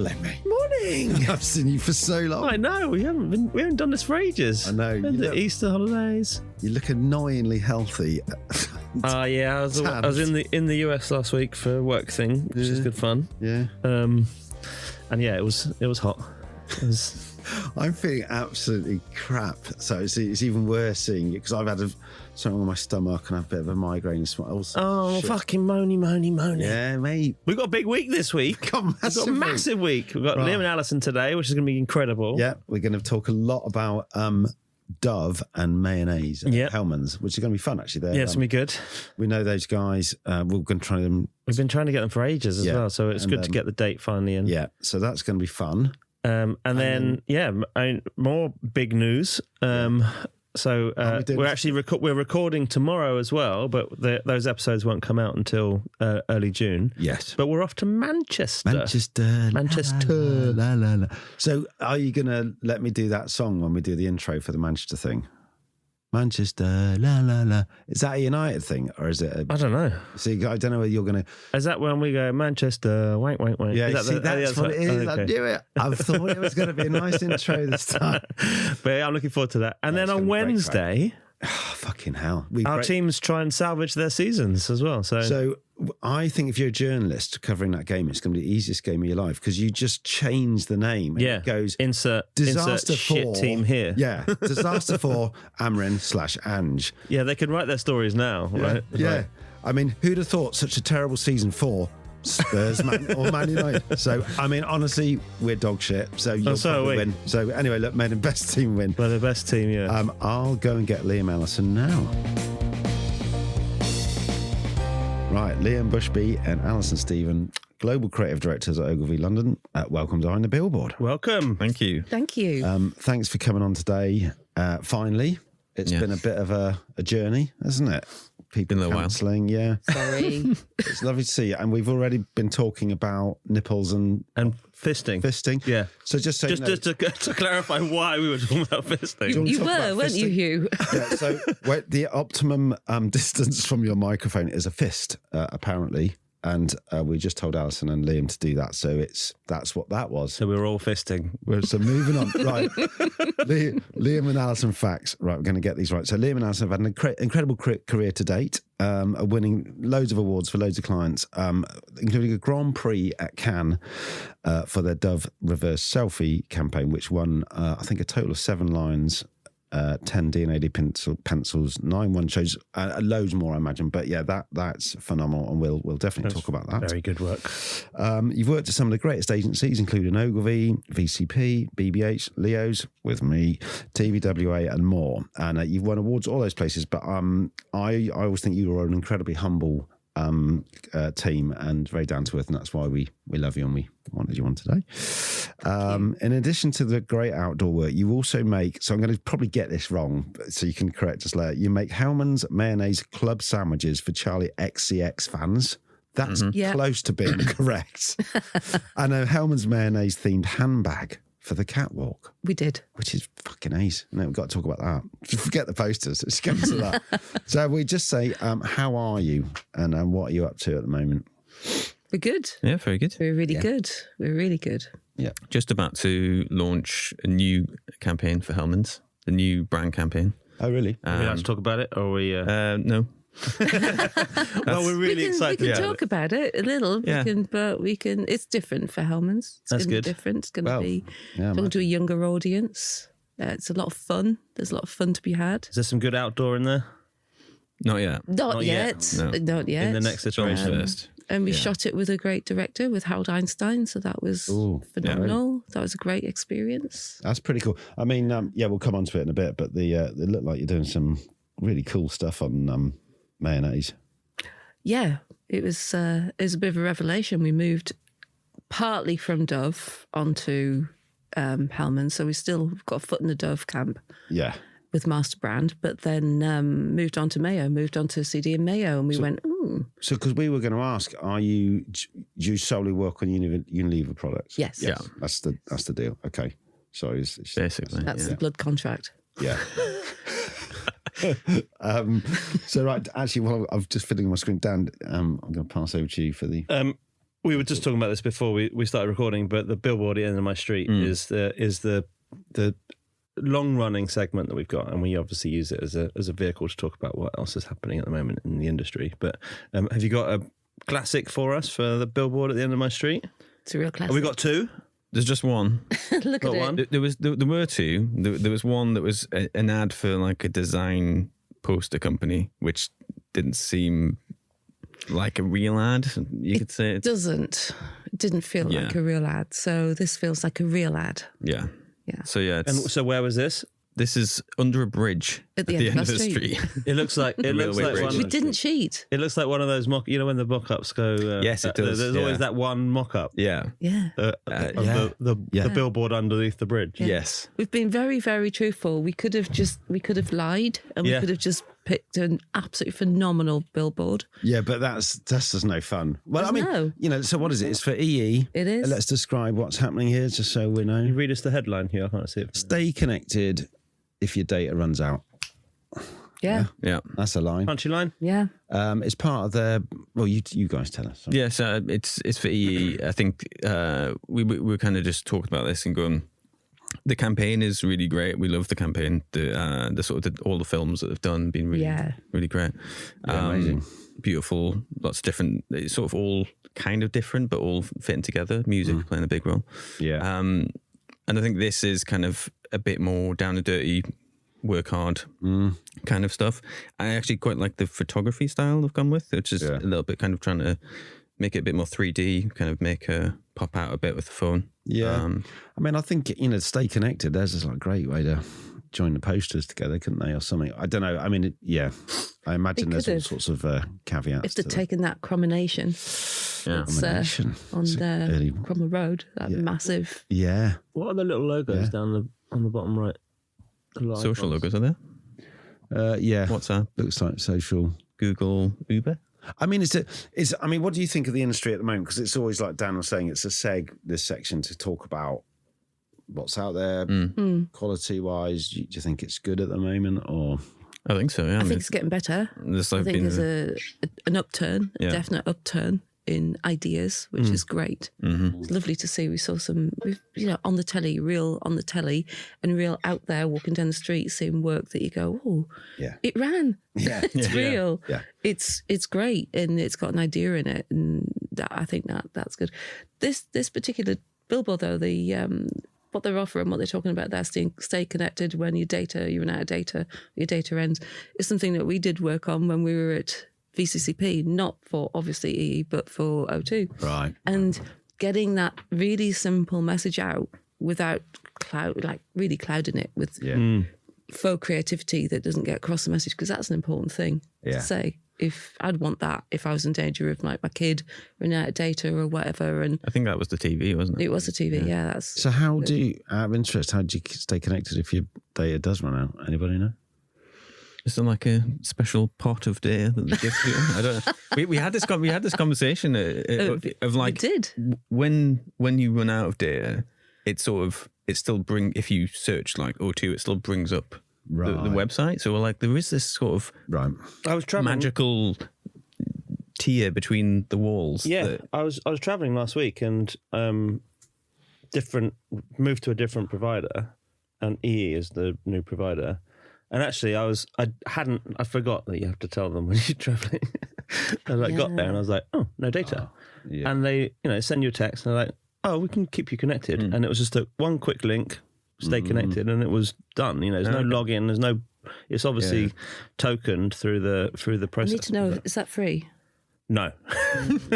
Hello, mate. Morning. I've seen you for so long. I know, we haven't done this for ages. I know. And the Easter holidays. You look annoyingly healthy. Yeah, I was in the US last week for a work thing, which is good fun. Yeah. And yeah, it was hot. It was. I'm feeling absolutely crap. So it's even worse seeing you because I've had something on my stomach and I have a bit of a migraine. Fucking moany. Yeah, mate. We've got a big week this week. We've got a massive week. We've got Liam Alison today, which is going to be incredible. Yeah, we're going to talk a lot about Dove and Mayonnaise at Hellman's, which is going to be fun, actually. Yeah, it's going to be good. We know those guys. We're going to try them. We've been trying to get them for ages as well, so it's good to get the date finally in. Yeah, so that's going to be fun. More big news. So we're recording tomorrow as well, but those episodes won't come out until early June. Yes, but we're off to Manchester. Manchester. La, la, la. So, are you going to let me do that song when we do the intro for the Manchester thing? Manchester, la la la. Is that a United thing or is it? I don't know. See, I don't know whether you're going to. Is that when we go Manchester? Wank. Yeah, that's what it is. Okay. I knew it. I thought it was going to be a nice intro this time. But yeah, I'm looking forward to that. And then on Wednesday, fucking hell, our teams try and salvage their seasons as well. So I think if you're a journalist covering that game, it's going to be the easiest game of your life because you just change the name. And it goes insert disaster shit for team here. Yeah, disaster for Amrin/Ange. Yeah, they can write their stories now, right? Yeah, right. I mean, who'd have thought such a terrible season for Spurs or Man United? So, I mean, honestly, we're dog shit. So you'll probably win. So anyway, look, made the best team win. Well, the best team, yeah. I'll go and get Liam Alison now. Right, Liam Bushby and Alison Steven, Global Creative Directors at Ogilvy London. Welcome behind the billboard. Welcome. Thank you. Thank you. Thanks for coming on today. Finally, it's been a bit of a journey, hasn't it? People cancelling, yeah. Sorry. It's lovely to see you. And we've already been talking about nipples and fisting. Fisting. Yeah. So just to clarify why we were talking about fisting. You were, weren't you, Hugh? Yeah, so the optimum distance from your microphone is a fist, apparently. And we just told Alison and Liam to do that. So that's what that was. So we were all fisting. So moving on. Right. Liam and Alison facts. Right, we're going to get these right. So Liam and Alison have had an incredible career to date, are winning loads of awards for loads of clients, including a Grand Prix at Cannes for their Dove Reverse Selfie campaign, which won, I think, a total of 7 Lions, 10 DNA pencils, 9 one shows, loads more, I imagine. But yeah, that's phenomenal, and we'll definitely talk about that. Very good work. You've worked at some of the greatest agencies, including Ogilvy, VCP, BBH, Leo's, with me, TVWA, and more. And you've won awards at all those places. But I always think you are an incredibly humble team and very down to earth, and that's why we love you and we wanted you on today. In addition to the great outdoor work, you also make, so I'm going to probably get this wrong, so you can correct us later, you make Hellman's Mayonnaise club sandwiches for Charli XCX fans. That's close to being correct. And a Hellman's Mayonnaise themed handbag for the catwalk. We did. Which is fucking ace. No, we've got to talk about that. Just forget the posters. Let's get to that. So we just say, how are you? And what are you up to at the moment? We're good. Yeah, very good. We're really good. We're really good. Yeah. Just about to launch a new campaign for Hellman's, the new brand campaign. Oh, really? Are we allowed to talk about it? Or are we... No. Well, we're really excited. We can talk about it a little. Yeah. We can. It's different for Hellman's. It's That's gonna good. Be different. It's going to be talking to a younger audience. It's a lot of fun. There's a lot of fun to be had. Is there some good outdoor in there? Not yet. Not yet. No. Not yet. In the next iteration first. And we shot it with a great director, with Harold Einstein. So that was phenomenal. That was a great experience. That's pretty cool. I mean, we'll come on to it in a bit, but they look like you're doing some really cool stuff on Mayonnaise. Yeah, it was a bit of a revelation. We moved partly from Dove onto Hellman, so we still got a foot in the Dove camp. Yeah. With Master Brand, but then moved on to Mayo, moved on to CD and Mayo, and we went, ooh. So, because we were going to ask, do you solely work on Unilever products? Yes. Yeah. That's the deal. Okay. So it's basically that's the blood contract. Yeah. So right, actually, while I'm just filling my screen down, I'm going to pass over to you for the. we were just talking about this before we started recording, but the billboard at the end of my street is the long-running segment that we've got, and we obviously use it as a vehicle to talk about what else is happening at the moment in the industry. But have you got a classic for us for the billboard at the end of my street? It's a real classic. Have we got two? There's just one. Look at one? it. There were two. There was one that was an ad for like a design poster company, which didn't seem like a real ad. You could say it didn't feel like a real ad. So this feels like a real ad. Yeah. So yeah. So where was this? This is under a bridge at the end of the street. It looks like one. We didn't cheat. It looks like one of those when the mock-ups go. Yes, it does. There's always that one mock-up. Yeah. The billboard underneath the bridge. Yeah. Yes. We've been very, very truthful. We could have lied, and we could have just picked an absolutely phenomenal billboard. Yeah, but that's just no fun. Well, I mean, no. So what is it? It's for EE. It is. Let's describe what's happening here, just so we know. You read us the headline here. I can't see it. Stay connected if your data runs out. Yeah. That's a line. Punchy line. Yeah. It's part of their. Well, you guys tell us. Sorry. Yeah, so it's for EE. I think we were kind of just talking about this and going. The campaign is really great. We love the campaign. The sort of all the films that they've done been really great. Amazing, beautiful. Lots of different. It's sort of all kind of different, but all fitting together. Music playing a big role. Yeah. And I think this is kind of a bit more down and dirty, work hard kind of stuff. I actually quite like the photography style they've gone with, which is a little bit kind of trying to make it a bit more 3D, kind of make her pop out a bit with the phone. Yeah. I mean, I think, stay connected. There's just like a great way to join the posters together, couldn't they, or something? I don't know. I mean, I imagine there's all sorts of caveats. If they'd taken that Cromination, on the Cromwell Road, that massive. Yeah. What are the little logos down on the bottom right? Social logos, are there? Yeah. WhatsApp. Looks like social. Google, Uber. I mean, I mean, what do you think of the industry at the moment? Because it's always like Dan was saying, it's a seg, this section, to talk about what's out there, quality-wise. Do you think it's good at the moment, or? I think so, yeah. I think it's getting better. I think there's an upturn, a definite upturn in ideas, which is great. Mm-hmm. It's lovely to see. We saw some, on the telly, real on the telly, and real out there walking down the street, seeing work that you go, oh, it ran. Yeah, it's real. Yeah. It's great, and it's got an idea in it, and I think that's good. This particular billboard, though, what they're offering, what they're talking about there, stay connected when you run out of data, your data ends, is something that we did work on when we were at VCCP, not for obviously EE, but for O2. Right. And getting that really simple message out without really clouding it with faux creativity that doesn't get across the message, because that's an important thing to say. If I'd want that if I was in danger of my kid running out of data or whatever. And I think that was the TV, wasn't it? It was the TV, that's. So how do you, out of interest, how do you stay connected if your data does run out? Anybody know? Is there like a special pot of data that they give to you? I don't know. We had this conversation of like, we did. when you run out of data, it still bring, if you search like O2, it still brings up the website. So we're like, there is this sort of magical tier between the walls. Yeah, I was traveling last week and moved to a different provider, and EE is the new provider. And actually, I forgot that you have to tell them when you're traveling. And I got there and I was like, oh, no data. And they, send you a text and they're like, oh, we can keep you connected. And it was just one quick link, stay connected, and it was done. There's no login, it's obviously tokened through the process. I need to know, is that free? No.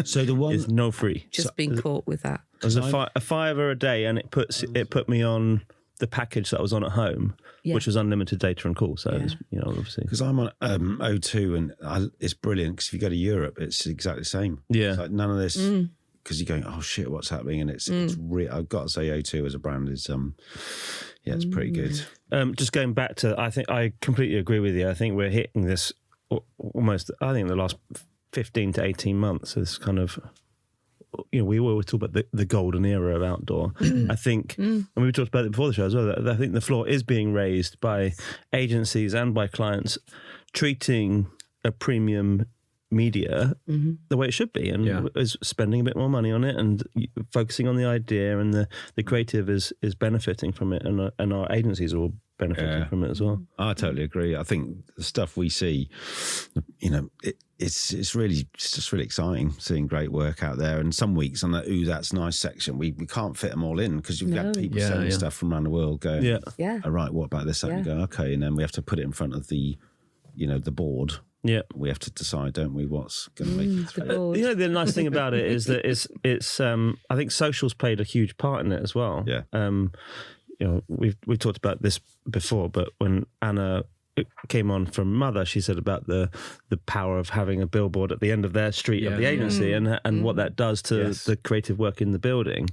So the one is no free. Just being caught with that. It was a $5 a day, and it put me on the package that I was on at home, which was unlimited data and call. So, it's, obviously. Because I'm on O2 and it's brilliant, because if you go to Europe, it's exactly the same. Yeah. It's like none of this, because you're going, oh shit, what's happening? And it's real. I've got to say O2 as a brand is, it's pretty good. Just going back to, I think I completely agree with you. I think we're hitting this almost, I think the last 15 to 18 months, this kind of, we always talk about the golden era of outdoor. I think, and we talked about it before the show as well, that I think the floor is being raised by agencies and by clients treating a premium media the way it should be, and is spending a bit more money on it and focusing on the idea, and the creative is benefiting from it, and our agencies are all benefiting from it as well. I totally agree. I think the stuff we see, it's just really exciting seeing great work out there. And some weeks on that that's nice section, we can't fit them all in because you've got people selling stuff from around the world going, all right, what about this? And you go, okay, and then we have to put it in front of the board. Yeah, we have to decide, don't we, what's going to make it. The nice thing about it is that it's I think social's played a huge part in it as well. Yeah. We've talked about this before, but when Anna came on from Mother, she said about the power of having a billboard at the end of their street of the agency, and what that does to the creative work in the building.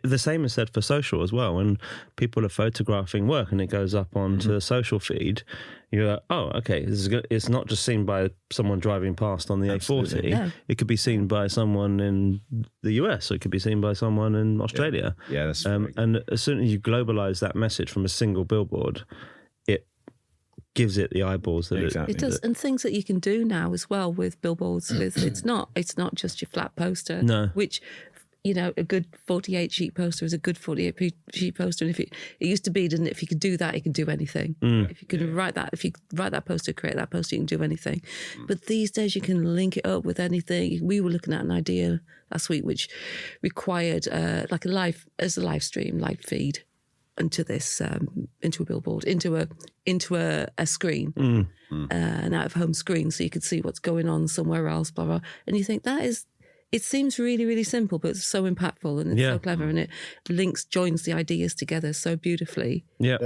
The same is said for social as well. When people are photographing work and it goes up onto a social feed, you're like, oh, okay, it's not just seen by someone driving past on the A40. No. It could be seen by someone in the US, or it could be seen by someone in Australia. Yeah, that's and as soon as you globalize that message from a single billboard, it gives it the eyeballs that it does. And things that you can do now as well with billboards. It's not just your flat poster. No. Which, a good 48 sheet poster is a good 48 sheet poster. And if it used to be, didn't it? If you could do that, you can do anything. If you could write that poster, create that poster, you can do anything. But these days you can link it up with anything. We were looking at an idea last week which required like a live stream, live feed into this, into a billboard, into a screen, an out of home screen, so you could see what's going on somewhere else, blah blah. And you think it seems really, really simple, but it's so impactful and it's so clever, and it joins the ideas together so beautifully. Yeah,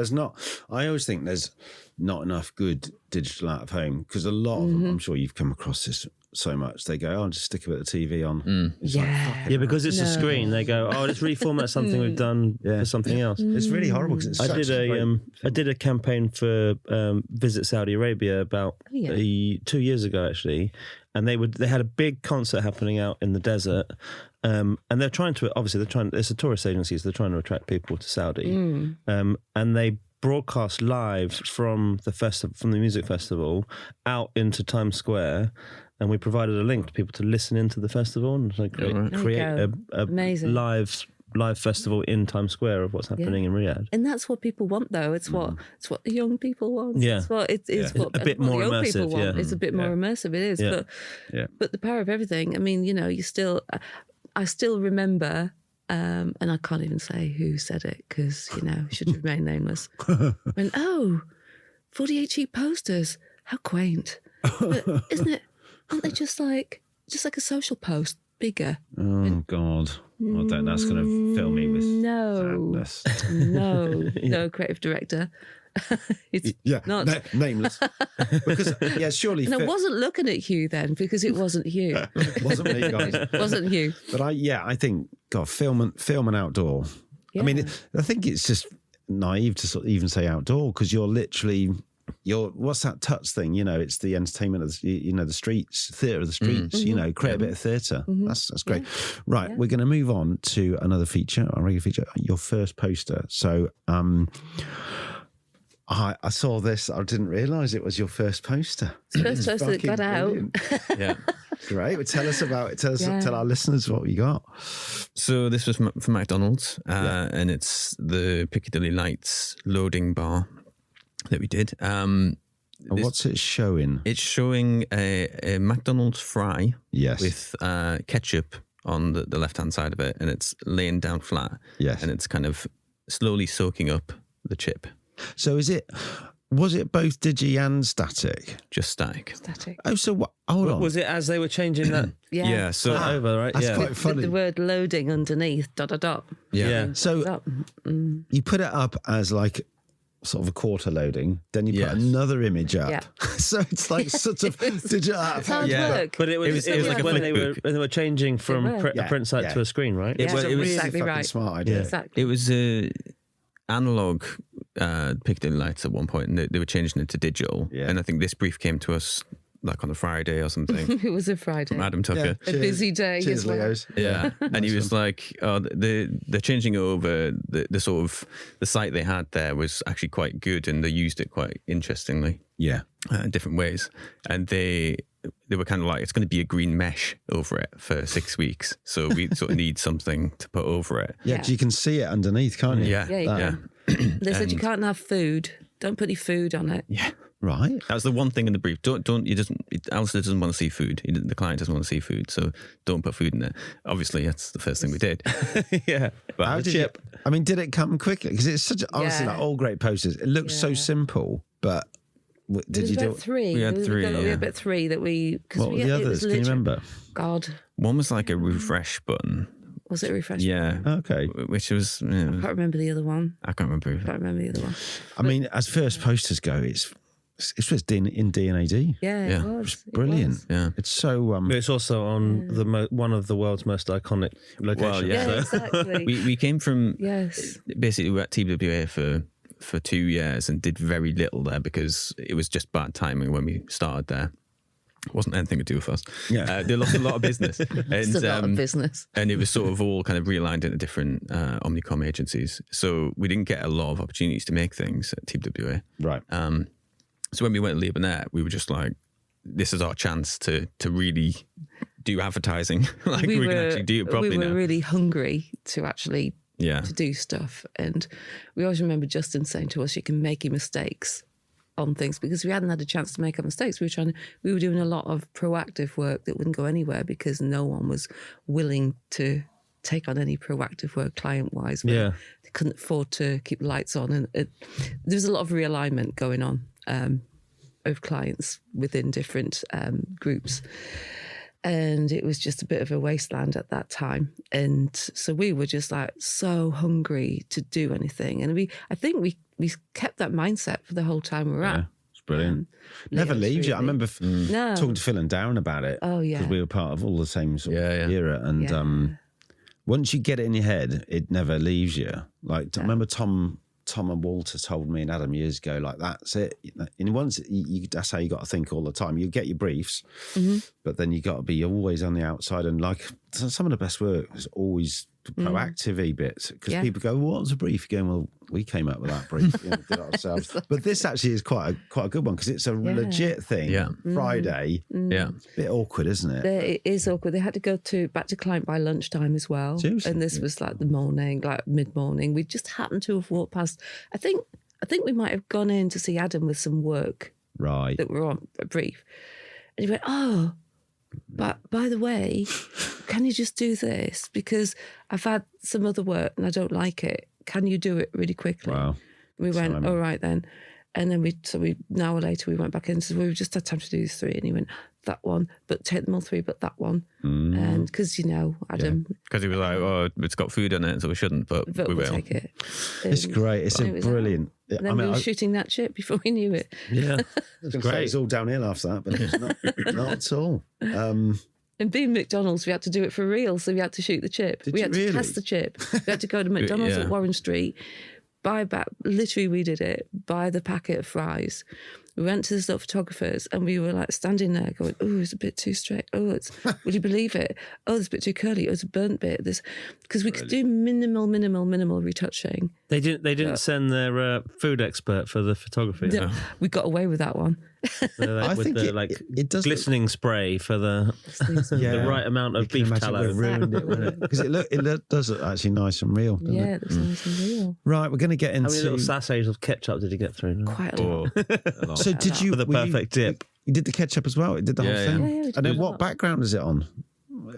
I always think there's not enough good digital out of home, because a lot of them, I'm sure you've come across this so much, they go, oh, just stick a bit of TV on. Because it's a screen, they go, oh, let's reformat something we've done for something else. It's really horrible, because I did a campaign for Visit Saudi Arabia about 2 years ago, actually, and they had a big concert happening out in the desert, and they're trying to, it's a tourist agency, so they're trying to attract people to Saudi, and they broadcast live from the music festival out into Times Square, and we provided a link to people to listen into the festival and create a live festival in Times Square of what's happening in Riyadh. And that's what people want, though. It's what the young people want. Yeah, it's what a bit more young immersive. People want. It's a bit more immersive. It is, but the power of everything. I mean, I still remember. And I can't even say who said it because, should remain nameless. When, 48 sheet posters, how quaint. But isn't it, aren't they just like a social post, bigger? Oh, God. I don't, that's going to fill me with sadness. No, creative director. It's not nameless. Because surely. And I wasn't looking at Hugh then, because it wasn't Hugh. It wasn't me, guys. It wasn't Hugh. But I think, God, film and outdoor. Yeah. I mean, I think it's just naive to sort of even say outdoor, because you're literally. What's that touch thing? It's the entertainment of the streets, theatre of the streets. Create a bit of theatre. That's great. Yeah. Right, we're going to move on to another feature, our regular feature. Your first poster. So, I saw this. I didn't realise it was your first poster. It's the first poster that got out. Yeah, great. Well, tell us about it. Tell our listeners what we got. So this was from McDonald's, and it's the Piccadilly Lights loading bar that we did. What's it showing? It's showing a McDonald's fry with ketchup on the left-hand side of it, and it's laying down flat. Yes. And it's kind of slowly soaking up the chip. So was it both digi and static? Just static. Static. Oh, so what? Hold on. Was it as they were changing that? Yeah. So over, right? That's quite funny. The word loading underneath, ... Yeah. So you put it up as like sort of a quarter loading, then you put another image up. Yeah. So it's like sort of digital. It's hard work. But it was like when they were changing from a print site to a screen, right? It was exactly a right. Smart idea. Yeah. Exactly. It was analog Piccadilly Lights at one point, and they were changing it to digital. Yeah. And I think this brief came to us like on a Friday or something. It was a Friday. From Adam Tucker. A busy day. Cheers, Leos. Yeah. And he was like, they're changing over the sort of the site they had there was actually quite good, and they used it quite interestingly. Yeah. In different ways. And they they were kind of like, it's going to be a green mesh over it for 6 weeks. So we sort of need something to put over it. Yeah, because you can see it underneath, can't you? Yeah. Yeah. They said you can't have food. Don't put any food on it. Yeah. Right. That's the one thing in the brief. Alistair doesn't want to see food. The client doesn't want to see food, so don't put food in it. Obviously, that's the first thing we did. Yeah. But How did it? I mean, did it come quickly? Because it's such honestly like all great posters. It looks so simple, but did you do it? Three. We had three. We had about three that we. What were the others? Can you remember? God. One was like a refresh button. Was it a refresh? Yeah. Okay. Which was. I can't remember the other one. I can't remember. The other one. I mean, as first posters go, it's just in D&AD. Yeah, Yeah. it was. It's brilliant. It was. Yeah. It's so. But it's also on one of the world's most iconic locations. Well, Yeah, so. exactly. We came from. Yes. Basically, we were at TWA for 2 years and did very little there because it was just bad timing when we started there. It wasn't anything to do with us. Yeah. They lost a lot of business. And, It's a lot of business. And it was sort of all kind of realigned into different Omnicom agencies. So we didn't get a lot of opportunities to make things at TWA. Right. So when we went to Liam, we were just like, this is our chance to really do advertising. Like we can actually do it properly now. We were really hungry to actually Yeah. to do stuff. And we always remember Justin saying to us, you can make your mistakes on things, because we hadn't had a chance to make our mistakes. We were doing a lot of proactive work that wouldn't go anywhere because no one was willing to take on any proactive work client-wise. Yeah. They couldn't afford to keep the lights on. And there was a lot of realignment going on of clients within different groups. And it was just a bit of a wasteland at that time. And so we were just like so hungry to do anything. And I think we kept that mindset for the whole time we were at. It's brilliant. Never Leo's leaves you. I really- remember No. talking to Phil and Darren about it. Oh, yeah. Because we were part of all the same sort of era. And Yeah. once you get it in your head, it never leaves you. Like, I remember Tom and Walter told me and Adam years ago, like, that's it. And once that's how you got to think all the time. You get your briefs, but then you got to be always on the outside. And like some of the best work is always the proactive bits, because people go, well, what was a brief? You're going, well, we came up with that brief, we did it ourselves. But this actually is quite a good one, because it's a legit thing. Yeah. Friday. Yeah. Bit awkward, isn't it? It is awkward. They had to go back to client by lunchtime as well. Seriously? And this was like the morning, like mid-morning. We just happened to have walked past. I think we might have gone in to see Adam with some work Right. that were on a brief. And he went, oh, but by the way, can you just do this? Because I've had some other work and I don't like it. Can you do it really quickly? Wow. We went, Simon. all right then. And then an hour later, we went back in and said, well, we've just had time to do these three. And he went, that one, but take them all three, but that one. And because, Adam. Because he was like, oh, it's got food in it, so we shouldn't, but we we'll will. take it. It's great. It's it was brilliant. And then we were shooting that ship before we knew it. Yeah. It's great. It's all downhill after that, but it's not at all. And being McDonald's, we had to do it for real, so we had to shoot the chip. Did we you had to really? test the chip. We had to go to McDonald's at Warren Street, buy back, literally we did it, buy the packet of fries. We went to the little photographers and we were like standing there going, oh, it's a bit too straight. Oh, will you believe it? Oh, it's a bit too curly. Oh, it's a burnt bit. Because we could do minimal retouching. They didn't send their food expert for the photography. No, we got away with that one. I With think the it does glistening spray for the right amount of beef tallow. ruined it, wouldn't it? Because it does look actually nice and real. Doesn't Yeah, it? it looks nice and real. Right, we're going to get How into. many little sachets of ketchup did you get through? Quite a lot. A lot. So did you For the were you- perfect dip. You did the ketchup as well. It did the whole Yeah, thing. yeah. Yeah, we did And then a what lot. background is it on?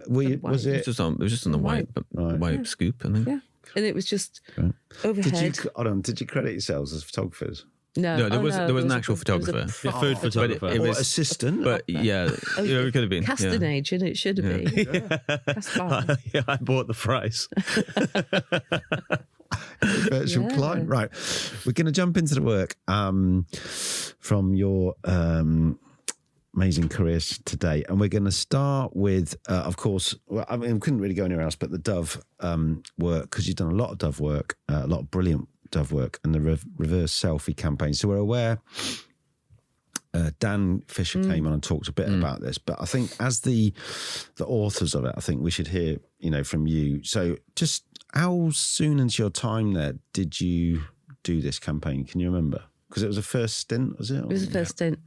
Was It it? was just on the white scoop, I think. Yeah. And it was just Okay. overhead. Did you credit yourselves as photographers? No, there was an actual there was a photographer. Yeah, food photographer. It Or was- assistant? But yeah, it could have been. Cast yeah. an age, and it should have been. Cast fine. Yeah, I bought the fries. Virtual Yeah. client. Right. We're going to jump into the work from your amazing careers today. And we're going to start with, of course, well, I mean, we couldn't really go anywhere else, but the Dove work, because you've done a lot of Dove work, a lot of brilliant Dove work, and the Reverse Selfie campaign. So we're aware Dan Fisher came on and talked a bit about this, but I think as the authors of it, I think we should hear, from you. So just how soon into your time there did you do this campaign? Can you remember? Because it was a first stint, was it? It was the first stint.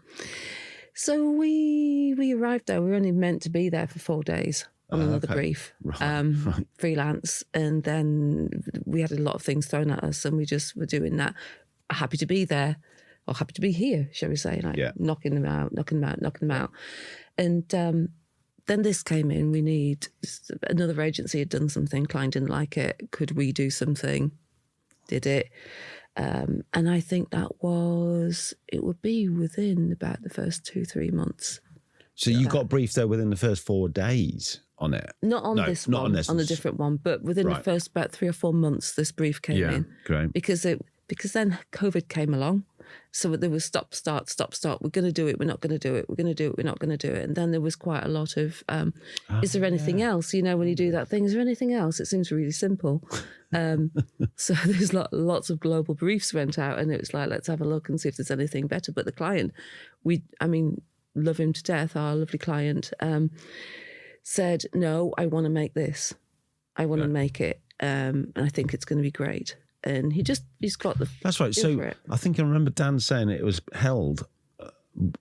So we we arrived there, we were only meant to be there for 4 days on another brief, Right. freelance. And then we had a lot of things thrown at us and we just were doing that. Happy to be there, or happy to be here, shall we say, like knocking them out. And then this came in, another agency had done something, client didn't like it, could we do something? Did it. And I think it would be within about the first 2-3 months. So you got briefed though within the first 4 days on it? Not on this one, on a different one, but within the first about 3 or 4 months, this brief came in. Great. Because then COVID came along. So there was stop, start. We're going to do it. We're not going to do it. We're going to do it. We're not going to do it. And then there was quite a lot of, is there anything else? You know, when you do that thing, is there anything else? It seems really simple. So there's lots of global briefs went out and it was like, let's have a look and see if there's anything better. But the client, love him to death, our lovely client, said, no, I want to make this. I want to make it. And I think it's going to be great. And he's got the... That's right. So I think I remember Dan saying it was held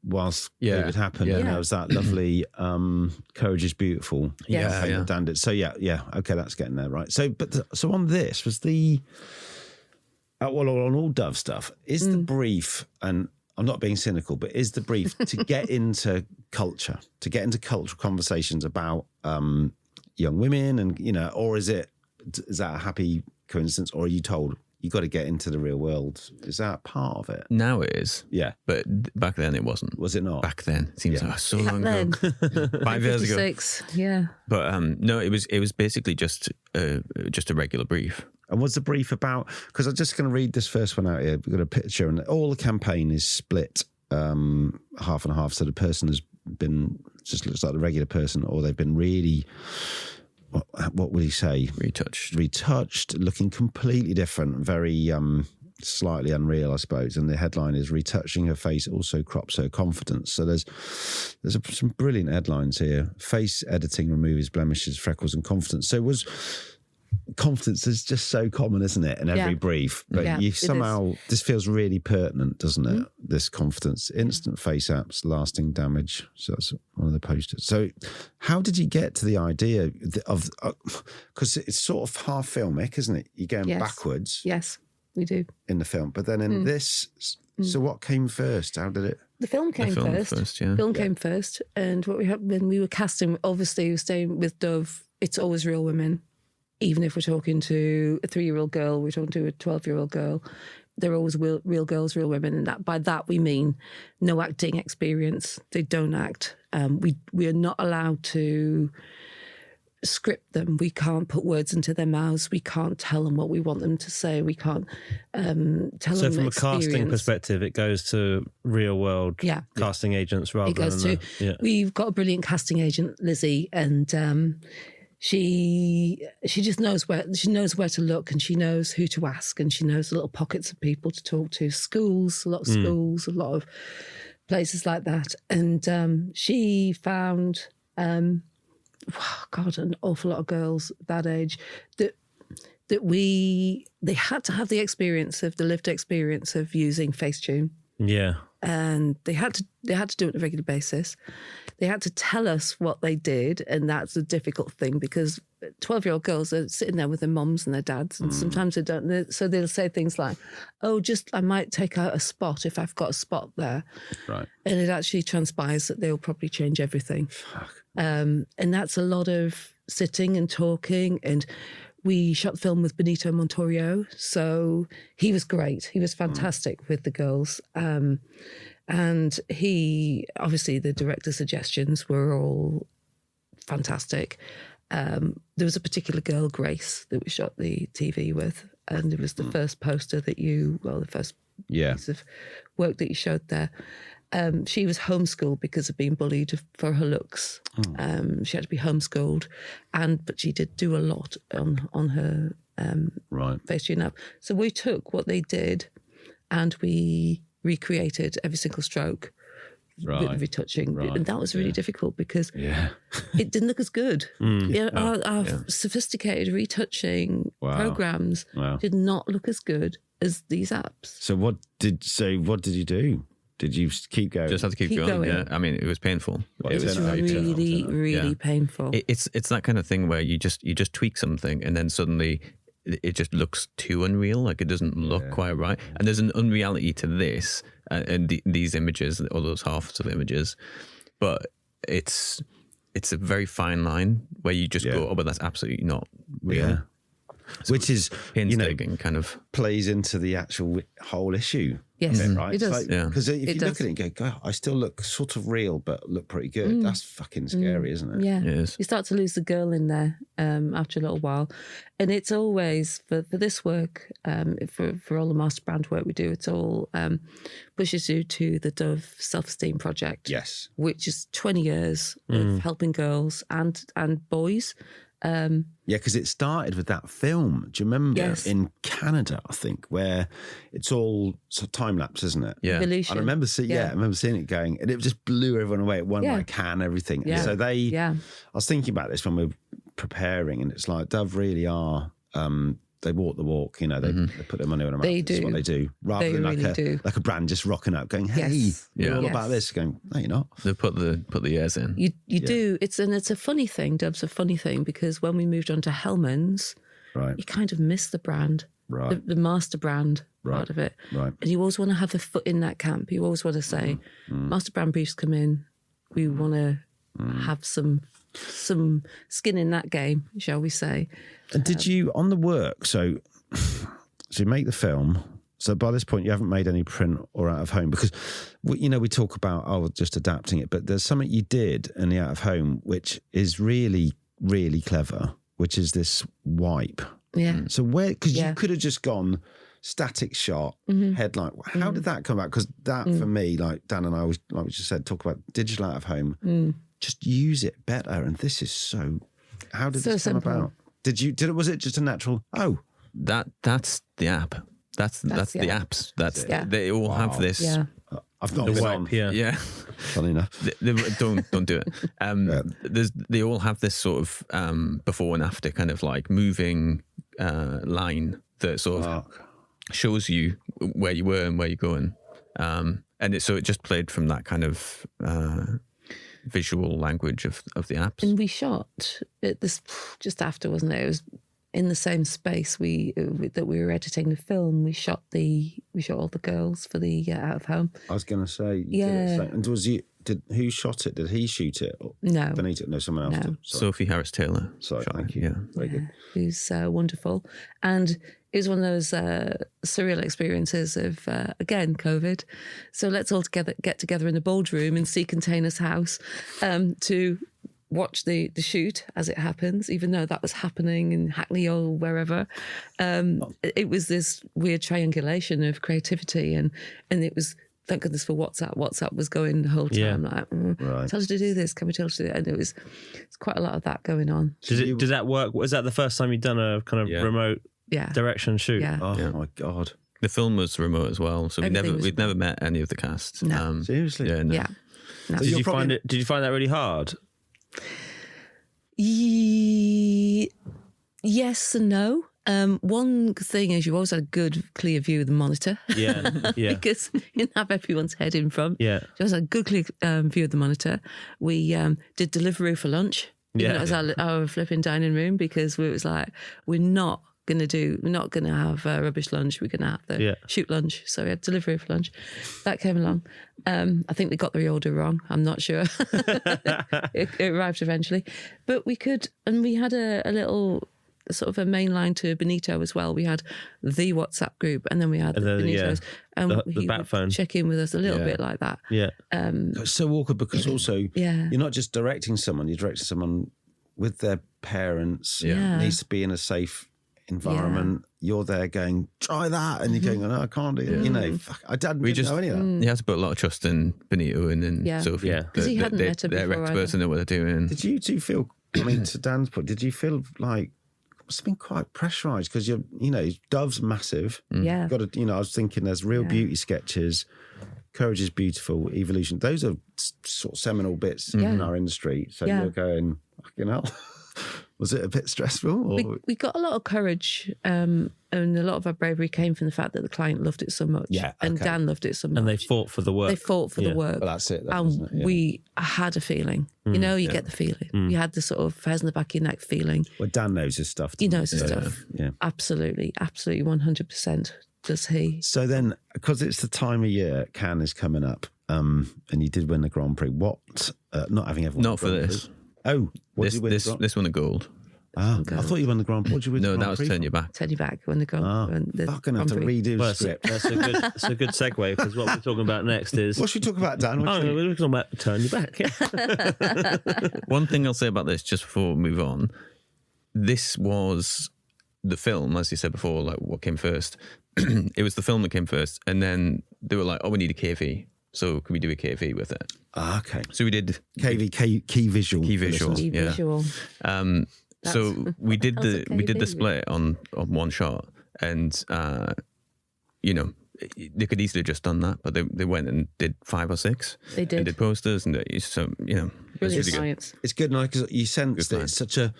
whilst it would happen. And there was that lovely Courage is Beautiful. Yeah. Dan did. So okay, that's getting there, right? So so on this was the... on all Dove stuff, is the brief, and I'm not being cynical, but is the brief to get into culture, to get into cultural conversations about young women and, you know, or is that a happy coincidence, or are you told you got to get into the real world? Is that part of it? Now it is. Yeah. But back then it wasn't. Was it not? Back then. It seems like so long ago. 5 years ago. Yeah. But no, it was basically just a regular brief. And was the brief about, because I'm just going to read this first one out here. We've got a picture, and all the campaign is split half and half. So the person has been, just looks like the regular person, or they've been really... What would he say? Retouched, looking completely different, very slightly unreal, I suppose. And the headline is "Retouching her face also crops her confidence." So there's some brilliant headlines here. Face editing removes blemishes, freckles, and confidence. So confidence is just so common, isn't it, in every brief? But you somehow, this feels really pertinent, doesn't it? This confidence, instant face apps, lasting damage. So that's one of the posters. So how did you get to the idea of, because it's sort of half filmic, isn't it? You're going backwards. Yes, we do. In the film. But then in this, so what came first? How did it? The film came first. Film came first. And what we had when we were casting, obviously we were staying with Dove, it's always real women. Even if we're talking to a 3-year-old girl, we're talking to a 12-year-old girl, they're always real girls, real women. And that by that we mean no acting experience. They don't act. We are not allowed to script them. We can't put words into their mouths. We can't tell them what we want them to say. We can't tell them. So from a casting perspective, it goes to real world casting agents rather than... We've got a brilliant casting agent, Lizzie, and... She just knows where to look, and she knows who to ask, and she knows little pockets of people to talk to. Schools, a lot of schools, a lot of places like that. And she found, an awful lot of girls that age that they had to have the lived experience of using Facetune. Yeah. And they had to do it on a regular basis. They had to tell us what they did, and that's a difficult thing because 12-year-old girls are sitting there with their moms and their dads, and sometimes they don't. So they'll say things like, "Oh, I might take out a spot if I've got a spot there," right? And it actually transpires that they'll probably change everything. And that's a lot of sitting and talking. And we shot the film with Benito Montorio, so he was great. He was fantastic with the girls. And he, obviously, the director's suggestions were all fantastic. There was a particular girl, Grace, that we shot the TV with, and it was the first poster that the first piece of work that you showed there. She was homeschooled because of being bullied for her looks. She had to be homeschooled, but she did do a lot on her Facetune app. So we took what they did and we recreated every single stroke with retouching. And that was really difficult because it didn't look as good. Our sophisticated retouching programs did not look as good as these apps. So what did you do? Did you keep going? Just had to keep going. Yeah, I mean, it was painful. It was really painful. It's that kind of thing where you just tweak something and then suddenly it just looks too unreal. Like it doesn't look quite right. And there's an unreality to this and these images, or those halves of images. But it's a very fine line where you just go, oh, but that's absolutely not real. Yeah. So which is, kind of plays into the actual whole issue. Yes, right? it does. Because if you look at it and go, God, I still look sort of real, but look pretty good. That's fucking scary, isn't it? Yeah. It is. You start to lose the girl in there after a little while. And it's always, for this work, for all the master brand work we do, it's all pushes you to the Dove Self-Esteem Project. Yes. Which is 20 years of helping girls and boys. Because it started with that film. Do you remember in Canada? I think where it's all sort of time lapse, isn't it? Yeah, Evolution. I remember seeing it going, and it just blew everyone away. It won like Cannes, everything. Yeah. So I was thinking about this when we were preparing, and it's like Dove really are. They walk the walk, they put their money on a map. They do. That's what they do. Rather than like a brand just rocking up, going, "Hey, we're all about this." Going, "No, you're not." They put the years in. You do. It's a funny thing. Dove's a funny thing because when we moved on to Hellman's, you kind of miss the brand, the master brand part of it, right? And you always want to have the foot in that camp. You always want to say, "Master brand briefs come in. We want to have some skin in that game, shall we say?" And did you, on the work, so you make the film, so by this point you haven't made any print or out of home, because, we talk about, just adapting it, but there's something you did in the out of home which is really, really clever, which is this wipe. Yeah. So because you could have just gone static shot, headline. How did that come about? Because that, for me, like Dan and I always, like we just said, talk about digital out of home, just use it better. And this is how did this come about? Was it just a natural? Oh, that's the app. That's the apps. They all have this. Yeah. I've not been on. Yeah. Funny enough. Don't do it. They all have this sort of before and after kind of like moving line that sort of shows you where you were and where you're going. And it just played from that kind of visual language of the apps. And we shot this just after, wasn't it? It was in the same space that we were editing the film. We shot all the girls for the out of home. I was going to say, and who shot it? Did he shoot it? No, Benito? No, someone else. No. Sophie Harris Taylor. Sorry, thank you. Yeah, very good. Who's wonderful, and it was one of those surreal experiences of again COVID. So let's all get together in the boardroom in Sea Container's house to watch the shoot as it happens, even though that was happening in Hackney or wherever. It was this weird triangulation of creativity, and it was, thank goodness for WhatsApp. WhatsApp was going the whole time, tell us to do this, can we tell us to do it? And it's quite a lot of that going on. Did that work? Was that the first time you'd done a kind of remote direction shoot? Yeah. Oh my God. The film was remote as well, so we'd never met any of the cast. No. Seriously? Yeah. No. Yeah. No. Did you find that really hard? Yes and no. One thing is you always had a good, clear view of the monitor. Yeah. Because you didn't have everyone's head in front. Yeah. You always had a good, clear view of the monitor. We did Deliveroo for lunch. Yeah. That was our flipping dining room, because it was like, we're not going to have a rubbish lunch. We're going to have the shoot lunch. So we had Deliveroo for lunch. That came along. I think we got the order wrong. I'm not sure. It arrived eventually. But we could, and we had a little sort of a main line to Benito as well. We had the WhatsApp group, and then we had Benito's. And the bat phone. Check in with us a little bit like that. Yeah. It's so awkward because also you're not just directing someone, you're directing someone with their parents. Yeah. Needs to be in a safe environment. You're there going, try that, and you're going, no, I can't do it. Fuck, I didn't know any of that. You have to put a lot of trust in Benito and Sophie. Yeah. Because he hadn't met her before. They're experts and know what they're doing. Did you two feel, I mean, to Dan's point, did you feel like it must have been quite pressurised? Because Dove's massive. Yeah. Got to, I was thinking there's real beauty sketches. Courage is Beautiful, Evolution. Those are sort of seminal bits in our industry. So you're going, fucking hell. Was it a bit stressful? Or? We got a lot of courage, and a lot of our bravery came from the fact that the client loved it so much. Yeah, and Dan loved it so much. And they fought for the work. They fought for the work. Well, that's it. Then, And isn't it? Yeah. we had a feeling. You get the feeling. You had the sort of hairs in the back of your neck feeling. Well, Dan knows his stuff. He knows doesn't his he? stuff. Yeah. Absolutely, 100% does he. So then, because it's the time of year, Cannes is coming up, and you did win the Grand Prix. What? Not having ever won Not the for Grand this. Prix. Oh, what did you win? This won the gold. I thought you won the Grand Prix. What did you win? No, the Grand that was Prix Turn for? Your Back. Turn Your Back when the Fucking have to redo the script. That's a good segue, because what we're talking about next is... What should we talk about, Dan? we're talking about Turn Your Back. Yeah. One thing I'll say about this, just before we move on, this was the film, as you said before, like what came first. It was the film that came first, and then they were like, "Oh, we need a KV, so can we do a KV with it?" Okay. So we did KV, key visual. Key visual. Key Yeah. visual. So we did That was the okay, split on one shot, and they could easily have just done that, but they went and did 5 or 6. They did. And did posters, and so Brilliant it's really good. science. It's good because you sense that Good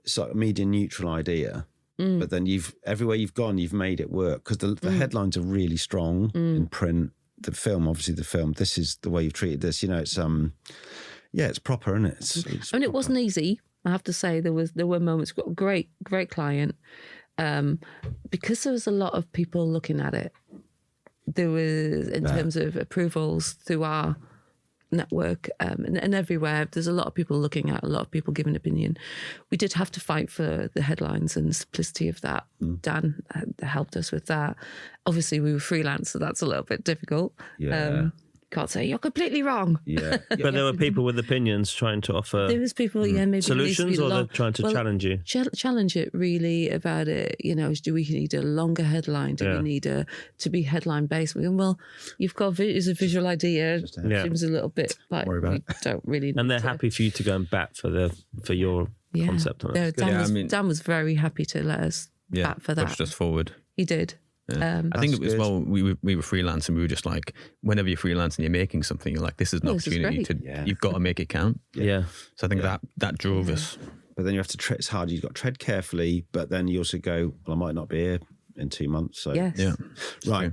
it's like a media neutral idea, but then everywhere you've gone, you've made it work because the headlines are really strong in print. The film, obviously, this is the way you've treated this. It's it's proper, isn't it? It's I mean, it proper. wasn't easy. I have to say there were moments. Got a great client, because there was a lot of people looking at it. There was in terms of approvals through our network and everywhere. There's a lot of people looking at, a lot of people giving opinion. We did have to fight for the headlines and the simplicity of that. Dan helped us with that. Obviously, we were freelance, so that's a little bit difficult. Yeah. Can't say you're completely wrong. Yeah. But there were people with opinions trying to offer There was people, maybe solutions, or they're trying to challenge you. Challenge it really about it. Do we need a longer headline? Do we need to be headline based? Well, you've got it's a visual idea. Seems a little bit like worry about we don't really. And they're need to- happy for you to go and bat for your concept on it. Dan was very happy to let us bat for that. pushed us forward. He did. I think it was we were freelance, and we were just like, whenever you're freelance and you're making something, you're like, this is an opportunity you've got to make it count. Yeah. So I think that drove us. But then you have to tread. It's hard. You've got to tread carefully, but then you also go, well, I might not be here in 2 months. So Yes. Yeah. right.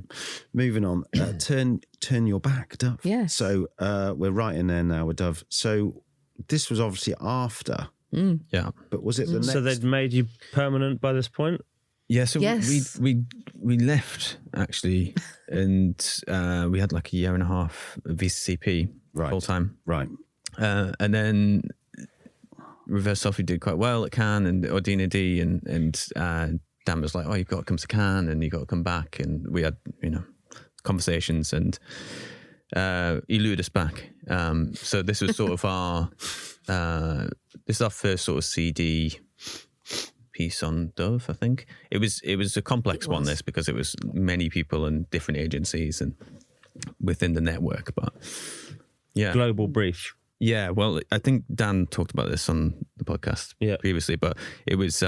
Moving on. Turn your back, Dove. Yes. So we're right in there now with Dove. So this was obviously after. Yeah. But was it the next? So they'd made you permanent by this point? Yeah, so Yes. we left actually, and we had like a year and a half of VCP full time, Right. and then Reverse Selfie did quite well at Cannes and Ordina D, and Dan was like, "Oh, you've got to come to Cannes and you've got to come back," and we had conversations, and he lured us back. So this was sort of our first sort of CD piece on Dove. I think it was a complex one, this, because it was many people and different agencies and within the network, but Global brief. yeah, well, I think Dan talked about this on the podcast previously, but it was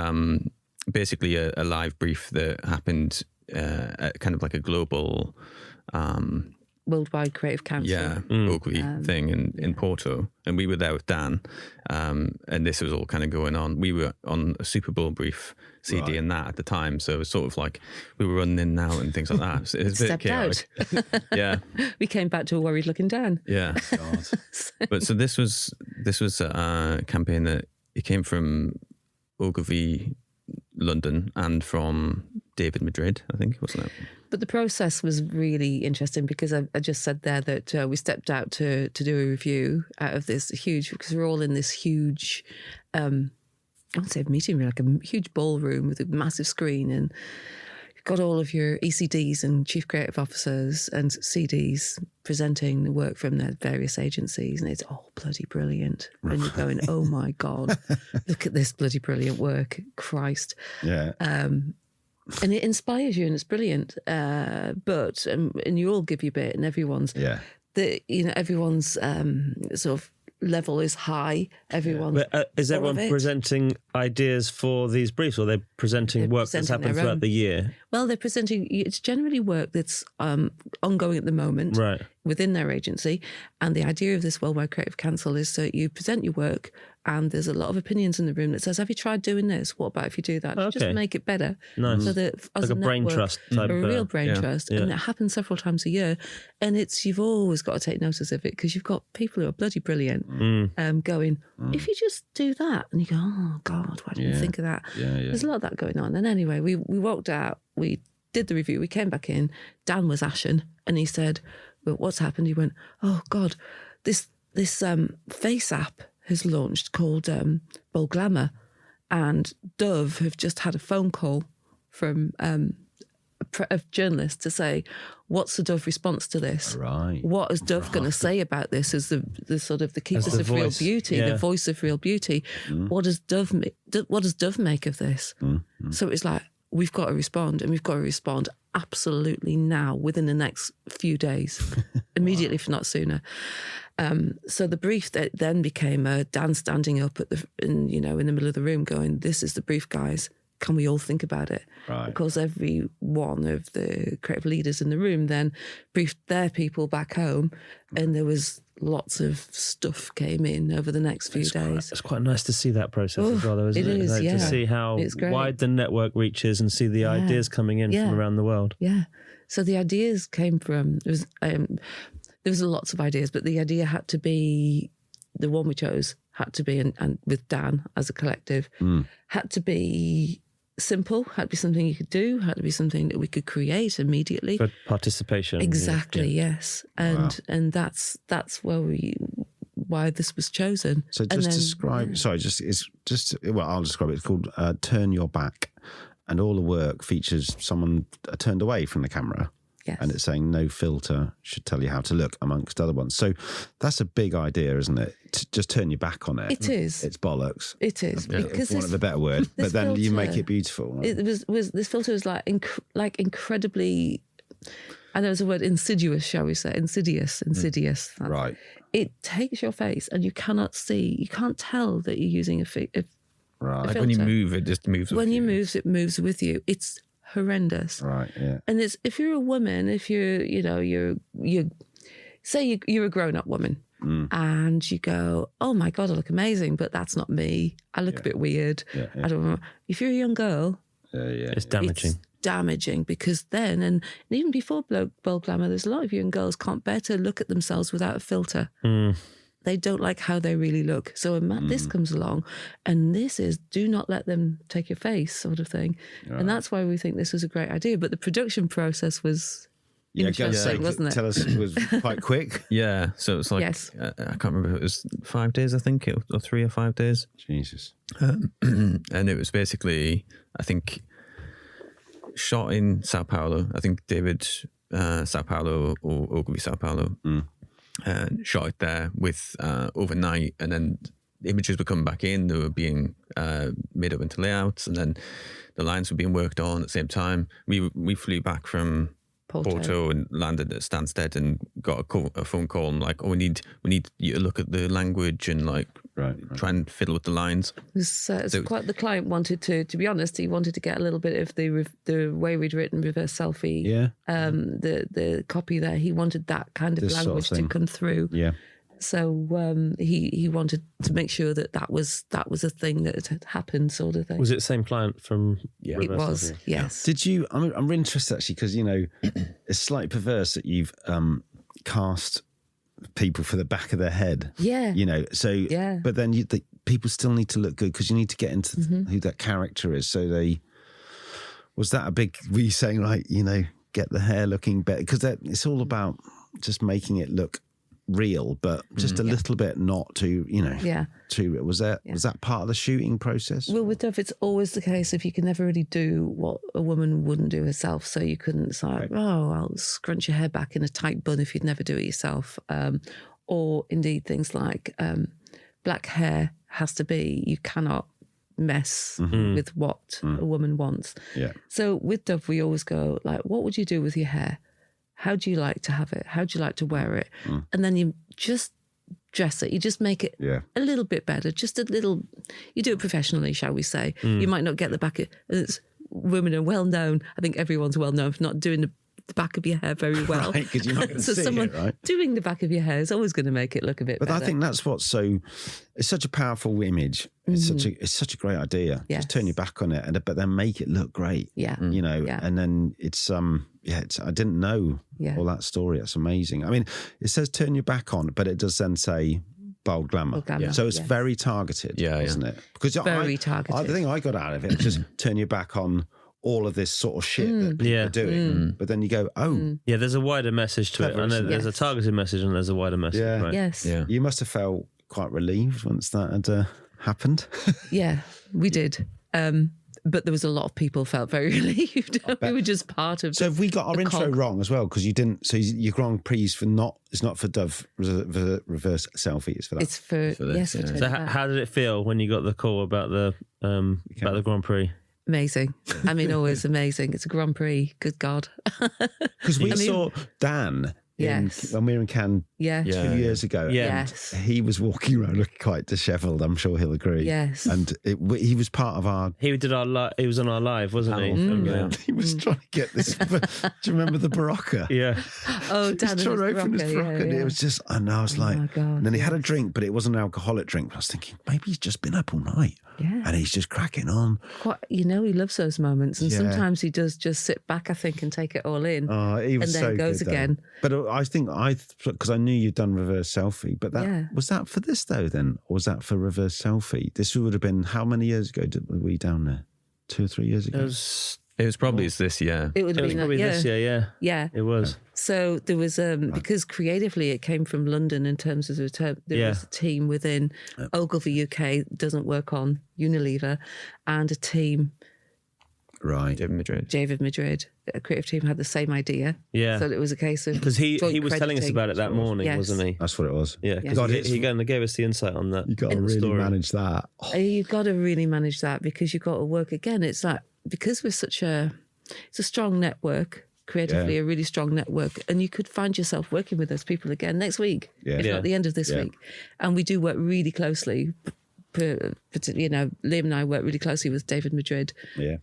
basically a live brief that happened at kind of like a global Worldwide Creative Council. Ogilvy thing in Porto, and we were there with Dan, and this was all kind of going on. We were on a Super Bowl brief CD and that at the time, so it was sort of like we were running in and out and things like that. So it was a bit chaotic. Yeah, We came back to a worried looking Dan. yeah. But so this was a campaign that it came from Ogilvy London and from David Madrid, I think, wasn't it? But the process was really interesting because I just said there that we stepped out to do a review out of this huge, because we're all in this huge, I wouldn't say meeting room, like a huge ballroom with a massive screen, and you've got all of your ECDs and chief creative officers and CDs presenting the work from their various agencies, and it's all bloody brilliant. And you're going, oh my God, look at this bloody brilliant work, Christ. Yeah. And it inspires you, and it's brilliant. But and you all give your bit, and everyone's everyone's sort of level is high. Everyone's But is everyone presenting ideas for these briefs, or they're presenting work that's happened throughout the year? Well, they're presenting, it's generally work that's ongoing at the moment within their agency. And the idea of this Worldwide Creative Council is that you present your work and there's a lot of opinions in the room that says, have you tried doing this? What about if you do that? Just make it better. Nice. So that as like a brain trust type. A real brain trust. And it happens several times a year. And you've always got to take notice of it because you've got people who are bloody brilliant going, if you just do that. And you go, oh God, why didn't you think of that? There's a lot of that going on. And anyway, we walked out, we did the review, we came back in, Dan was ashen and he said, well, what's happened? He went, oh God, this face app has launched called Bold Glamour, and Dove have just had a phone call from a journalist to say, what's the Dove response to this? Right. What is Dove going to say about this as the sort of the keepers of real beauty, the voice of real beauty? What does Dove make of this? So it's like, we've got to respond, and we've got to respond absolutely now, within the next few days, immediately, if not sooner. So the brief that then became Dan standing up in the middle of the room going, this is the brief, guys. Can we all think about it? Right. Because every one of the creative leaders in the room then briefed their people back home, and there was lots of stuff came in over the next few days. It's quite nice to see that process as well, though, isn't it? It is, To see how wide the network reaches and see the ideas coming in from around the world. Yeah. So the ideas came from, there was lots of ideas, but the idea had to be, the one we chose had to be, and with Dan as a collective, had to be simple, had to be something you could do, had to be something that we could create immediately. For participation. Exactly, yes. And that's why this was chosen. So just describe, I'll describe it. It's called Turn Your Back. And all the work features someone turned away from the camera. Yes. And it's saying no filter should tell you how to look, amongst other ones. So that's a big idea, isn't it? To just turn your back on it. It is. It's bollocks. It is. Because for want of a better word. But then you make it beautiful. Right? It was this filter was like incredibly, I know there's a word, insidious, shall we say. Insidious. Right. It takes your face and you can't tell that you're using a filter. Right. Like when you move, it just moves with you. When you move, it moves with you. It's horrendous. Right, yeah. And if you're a woman, if you're say you're a grown-up woman and you go, oh my God, I look amazing, but that's not me. I look a bit weird. Yeah. I don't know. If you're a young girl, it's damaging. It's damaging because then, and even before Bold Glamour, there's a lot of young girls can't bear to look at themselves without a filter. They don't like how they really look. So this comes along, and this is do not let them take your face sort of thing. Right. And that's why we think this was a great idea. But the production process was interesting, wasn't it? Tell us, it was quite quick. Yeah. So it's like, I can't remember if it was 5 days, I think, or 3 or 5 days. Jesus. And it was basically, I think, shot in Sao Paulo. I think David Sao Paulo or Ogilvy Sao Paulo. And shot it there with overnight, and then the images were coming back in. They were being made up into layouts, and then the lines were being worked on at the same time. We flew back from Porto and landed at Stansted and got a phone call and like, oh, we need you to look at the language and like try and fiddle with the lines. Quite the client wanted to be honest, he wanted to get a little bit of the way we'd written Reverse Selfie. Yeah. The copy there, he wanted that kind of language to come through. Yeah. So he wanted to make sure that was a thing that had happened, sort of thing. Was it the same client from? Yeah, it was. Selfie? Yes. Did you? I'm interested actually because it's slightly perverse that you've cast people for the back of their head. Yeah. But then people still need to look good because you need to get into who that character is. So was that a big? Were you saying like get the hair looking better because it's all about just making it look real, but just a little bit not too, too. Was that part of the shooting process? Well, with Dove, it's always the case if you can never really do what a woman wouldn't do herself. So you couldn't say, I'll scrunch your hair back in a tight bun if you'd never do it yourself. Or indeed things like black hair has to be, you cannot mess with what a woman wants. Yeah. So with Dove, we always go like, what would you do with your hair? How do you like to have it? How do you like to wear it? And then you just dress it. You just make it a little bit better, just a little. You do it professionally, shall we say? You might not get the back. Women are well known. I think everyone's well known for not doing the back of your hair very well. Right, because you're not going to so see someone it, right? doing the back of your hair is always going to make it look a bit better. But I think that's what's so. It's such a powerful image. It's such a great idea. Yes. Just turn your back on it, but then make it look great. Yeah. You know, and then it's I didn't know all that story. It's amazing. I mean, it says turn your back on, but it does then say bold glamour. So it's very targeted, isn't it? Because very targeted. The thing I got out of it is just turn your back on all of this sort of shit that people are doing. But then you go, yeah, there's a wider message to it. I know there's a targeted message and there's a wider message. Yeah. Right? Yes. Yeah. You must have felt quite relieved once that had happened. Yeah, we did. But there was a lot of people felt very relieved. We were just part of. So have we got our intro wrong as well? Because you didn't. So your Grand Prix is it's not for Dove Reverse Selfie. It's for that. It's for this, So how did it feel when you got the call about the Grand Prix? Amazing. I mean, always amazing. It's a Grand Prix. Good God. Because we saw Dan when we were in Cannes 2 years ago. Yes. He was walking around looking quite dishevelled. I'm sure he'll agree. Yes. And he was part of our. He was on our live, wasn't he? He was trying to get this. Do you remember the Barocca? Yeah. Oh, He's Dan trying to open his Barocca, and it was just. And I was like, my God, and then he had a drink, but it wasn't an alcoholic drink. But I was thinking, maybe he's just been up all night. Yeah. And he's just cracking on. He loves those moments. And sometimes he does just sit back, I think, and take it all in. Oh, he was and then so goes good, again. But I think because I knew you'd done Reverse Selfie, but was that for this though then? Or was that for Reverse Selfie? This would have been, how many years ago were we down there? 2 or 3 years ago? It was probably this year. It would have been probably this year, Yeah. It was. So there was, because creatively it came from London in terms of there was a team within Ogilvy UK doesn't work on Unilever, and a team. Right. David Madrid. A creative team had the same idea. Yeah. So it was a case of. Because he was telling us about it that morning, wasn't he? That's what it was. Yeah. God, he gave us the insight on that. You got to really manage that. You've got to really manage that because you've got to work again. It's like, because we're it's a strong network, creatively a really strong network, and you could find yourself working with those people again next week, if not the end of this week. And we do work really closely. Liam and I work really closely with David Madrid. Yeah.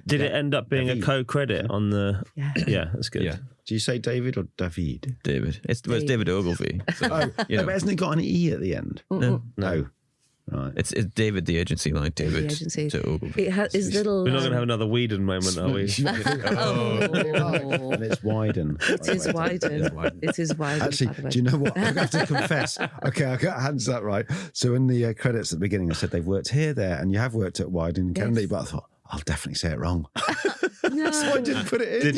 Did it end up being a co-credit on the? Yeah, that's good. Yeah. Do you say David or David? David. It's David Ogilvy. So, but hasn't it got an E at the end? No. Right. It's David the agency, like David the agency. to Ogilvy. It has his little. We're not going to have another Whedon moment, are we? And it's Wyden. It is Wyden. It is Wyden. Actually, do you know what? I have to confess. Okay, I got hands that right. So in the credits at the beginning, I said they've worked here, there, and you have worked at Wyden and Kennedy, but I thought, I'll definitely say it wrong. No. So I didn't put it in. Did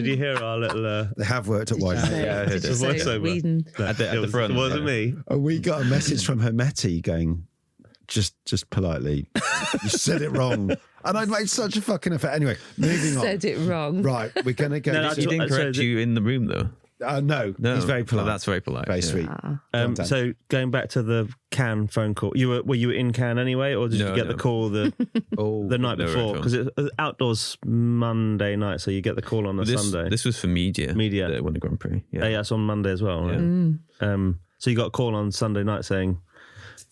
you hear our little? They have worked at Wyden. Yeah, I heard Did you say voiceover. at the front. It wasn't me. And we got a message from Hermetti going, just politely, you said it wrong. And I'd made such a fucking effort. Anyway, moving on. Said it wrong. Right, we're going to go. He didn't correct you in the room, though. No, he's very polite. Oh, that's very polite. Very sweet. So going back to the Cannes phone call, were you in Cannes anyway, or did you get the call the night before? Because it was outdoors Monday night, so you get the call on Sunday. This was for media. Media won the Grand Prix. Yeah, that's on Monday as well. Right? So you got a call on Sunday night saying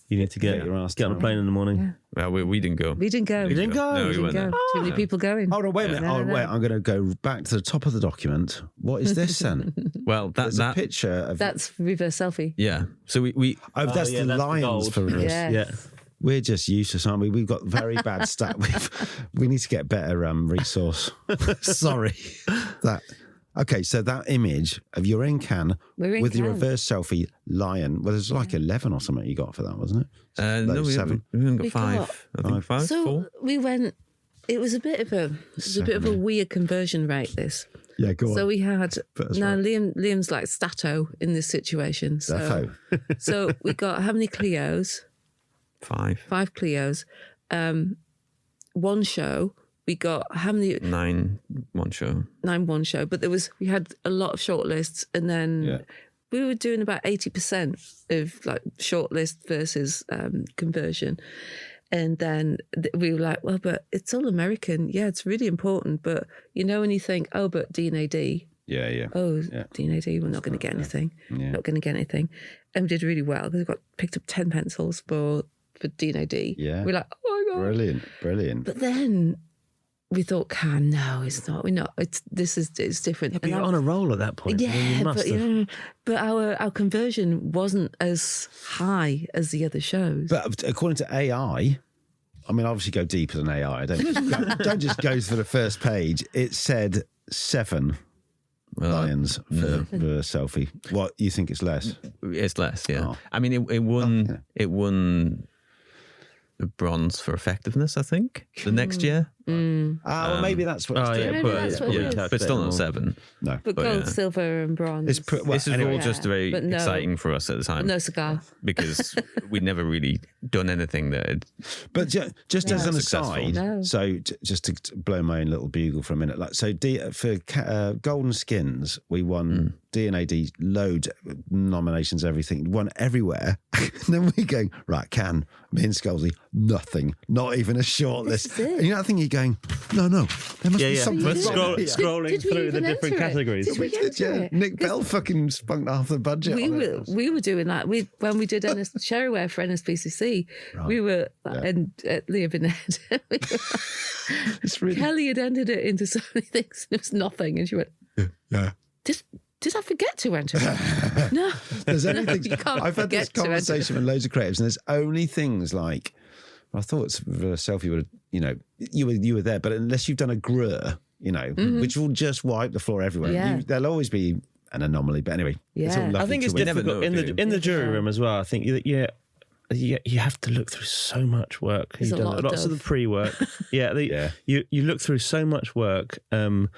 you need to get on a plane in the morning. Yeah. Well, we didn't go. We didn't go. You didn't go? No, we didn't go. Too many people going. Hold on, wait a minute. Wait, I'm going to go back to the top of the document. What is this then? Well, There's a picture of... That's Reverse Selfie. Yeah. So we that's the lions for Reverse. Yes. Yeah. We're just useless, aren't we? We've got very bad stat. We need to get better resource. Sorry. Okay, so that image of you're in Cannes with your Reverse Selfie lion. Well, there's like 11 or something you got for that, wasn't it? No, we 7. haven't got 5. I think 5, So 4. we went. It was a bit of a weird conversion rate. This. Yeah, go on. So we had now right. Liam's like Stato in this situation. So we got how many Clios? 5. 5 Clios. One show. We got how many? 9 one show. 9 one show. But we had a lot of shortlists, and then we were doing about 80% of like shortlist versus conversion. And then we were like, well, but it's all American. Yeah, it's really important. But when you think, but D&AD, Yeah. D&AD, we're not going to get anything. Not going to get anything. And we did really well because we picked up 10 pencils for D&AD. Yeah. We're like, oh my God. Brilliant. But then we thought, Cannes, no, it's not. We're not. It's different. Yeah, but you're on a roll at that point. Yeah, but our conversion wasn't as high as the other shows. But according to AI, I mean, obviously go deeper than AI. Don't just go for the first page. It said 7 lions for selfie. What, you think it's less? It's less, yeah. Oh. I mean, it won. It won a bronze for effectiveness, I think, the next year. Well, maybe that's what it's doing. But still not 7. No. But gold, silver, and bronze. This is all just very exciting for us at the time. But no cigar. Because we'd never really done anything that had... But just as an aside, so just to blow my own little bugle for a minute, like, so for Golden Skins, we won D&AD, loads of nominations, everything, won everywhere. And then we go, right, Cannes, me and Scalzi, nothing, not even a shortlist. And you know that thing, you're going, no, there must be something. We're scrolling through the different categories. Did we enter it? Nick Bell fucking spunked half the budget. We were doing that. When we did Sherryware for NSPCC, we were and Liam and Ed. Kelly had entered it into so many things. It was nothing, and she went, "Yeah, did I forget to enter it?" No, there's anything. You can't I've had this conversation with loads of creatives, and there's only things like, I thought Reverse Selfie would have, you were there, but unless you've done a grr, which will just wipe the floor everywhere, there'll always be an anomaly. But anyway, it's all lovely. I think it's difficult in the jury room as well. I think you have to look through so much work. You've done lots of the pre-work. You look through so much work, and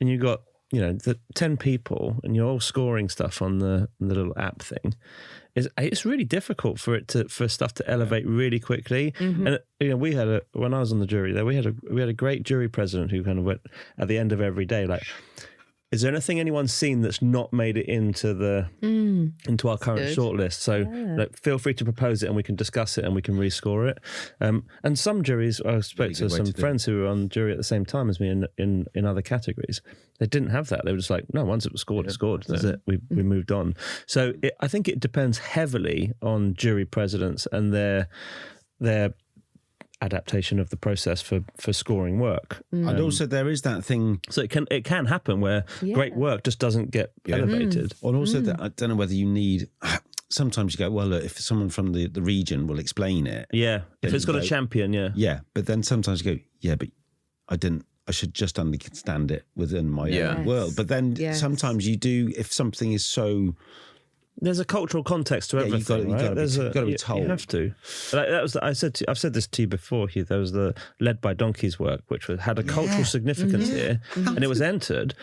you've got the 10 people, and you're all scoring stuff on the little app thing. It's really difficult for stuff to elevate really quickly. And we had when I was on the jury there, we had a great jury president who kind of went at the end of every day like, is there anything anyone's seen that's not made it into our current shortlist? So feel free to propose it and we can discuss it and we can rescore it. And some juries, I spoke to some friends who were on the jury at the same time as me in other categories. They didn't have that. They were just like, no, once it was scored, it's scored. That's it. We moved on. So I think it depends heavily on jury presidents and their adaptation of the process for scoring work. And also there is that thing, so it can happen where great work just doesn't get elevated. And also that, I don't know whether you need, sometimes you go, well, look, if someone from the region will explain it, if it's got a champion, but then sometimes you go, but I should just understand it within my own world. But then sometimes you do, if something is so, there's a cultural context to everything. You've got to be told. You have to. I've said this to you before, Hugh. There was the Led by Donkeys work, which had a cultural significance here, and it was entered.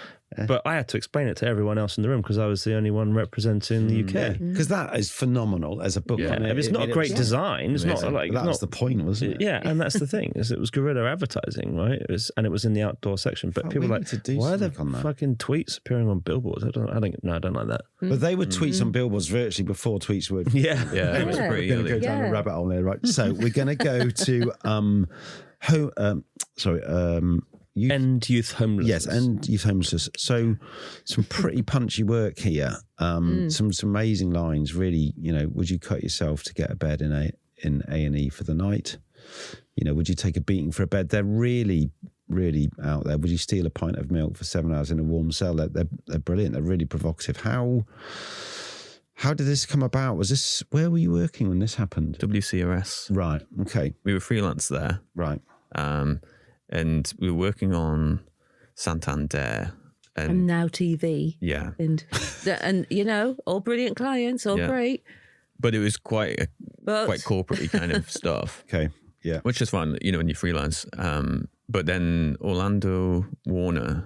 But I had to explain it to everyone else in the room because I was the only one representing the UK. Because that is phenomenal as a book. Yeah, it's not a great design. It's not like that's the point, wasn't it? Yeah, and that's the thing is it was guerrilla advertising, right? It was in the outdoor section. But people were like, why are there fucking tweets appearing on billboards? I don't like that. But they were tweets on billboards virtually before tweets were. It was pretty. We're going to go down a rabbit hole there, right? So we're going to go to End youth homelessness. Yes, end youth homelessness. So some pretty punchy work here. Some amazing lines. Really, would you cut yourself to get a bed in A&E for the night? Would you take a beating for a bed? They're really, really out there. Would you steal a pint of milk for 7 hours in a warm cell? They're brilliant. They're really provocative. How did this come about? Where were you working when this happened? WCRS. Right. Okay. We were freelance there. Right. And we were working on Santander. And Now TV. Yeah. And all brilliant clients, all great. But it was quite corporate-y kind of stuff. Okay, yeah. Which is fun, when you freelance. But then Orlando Warner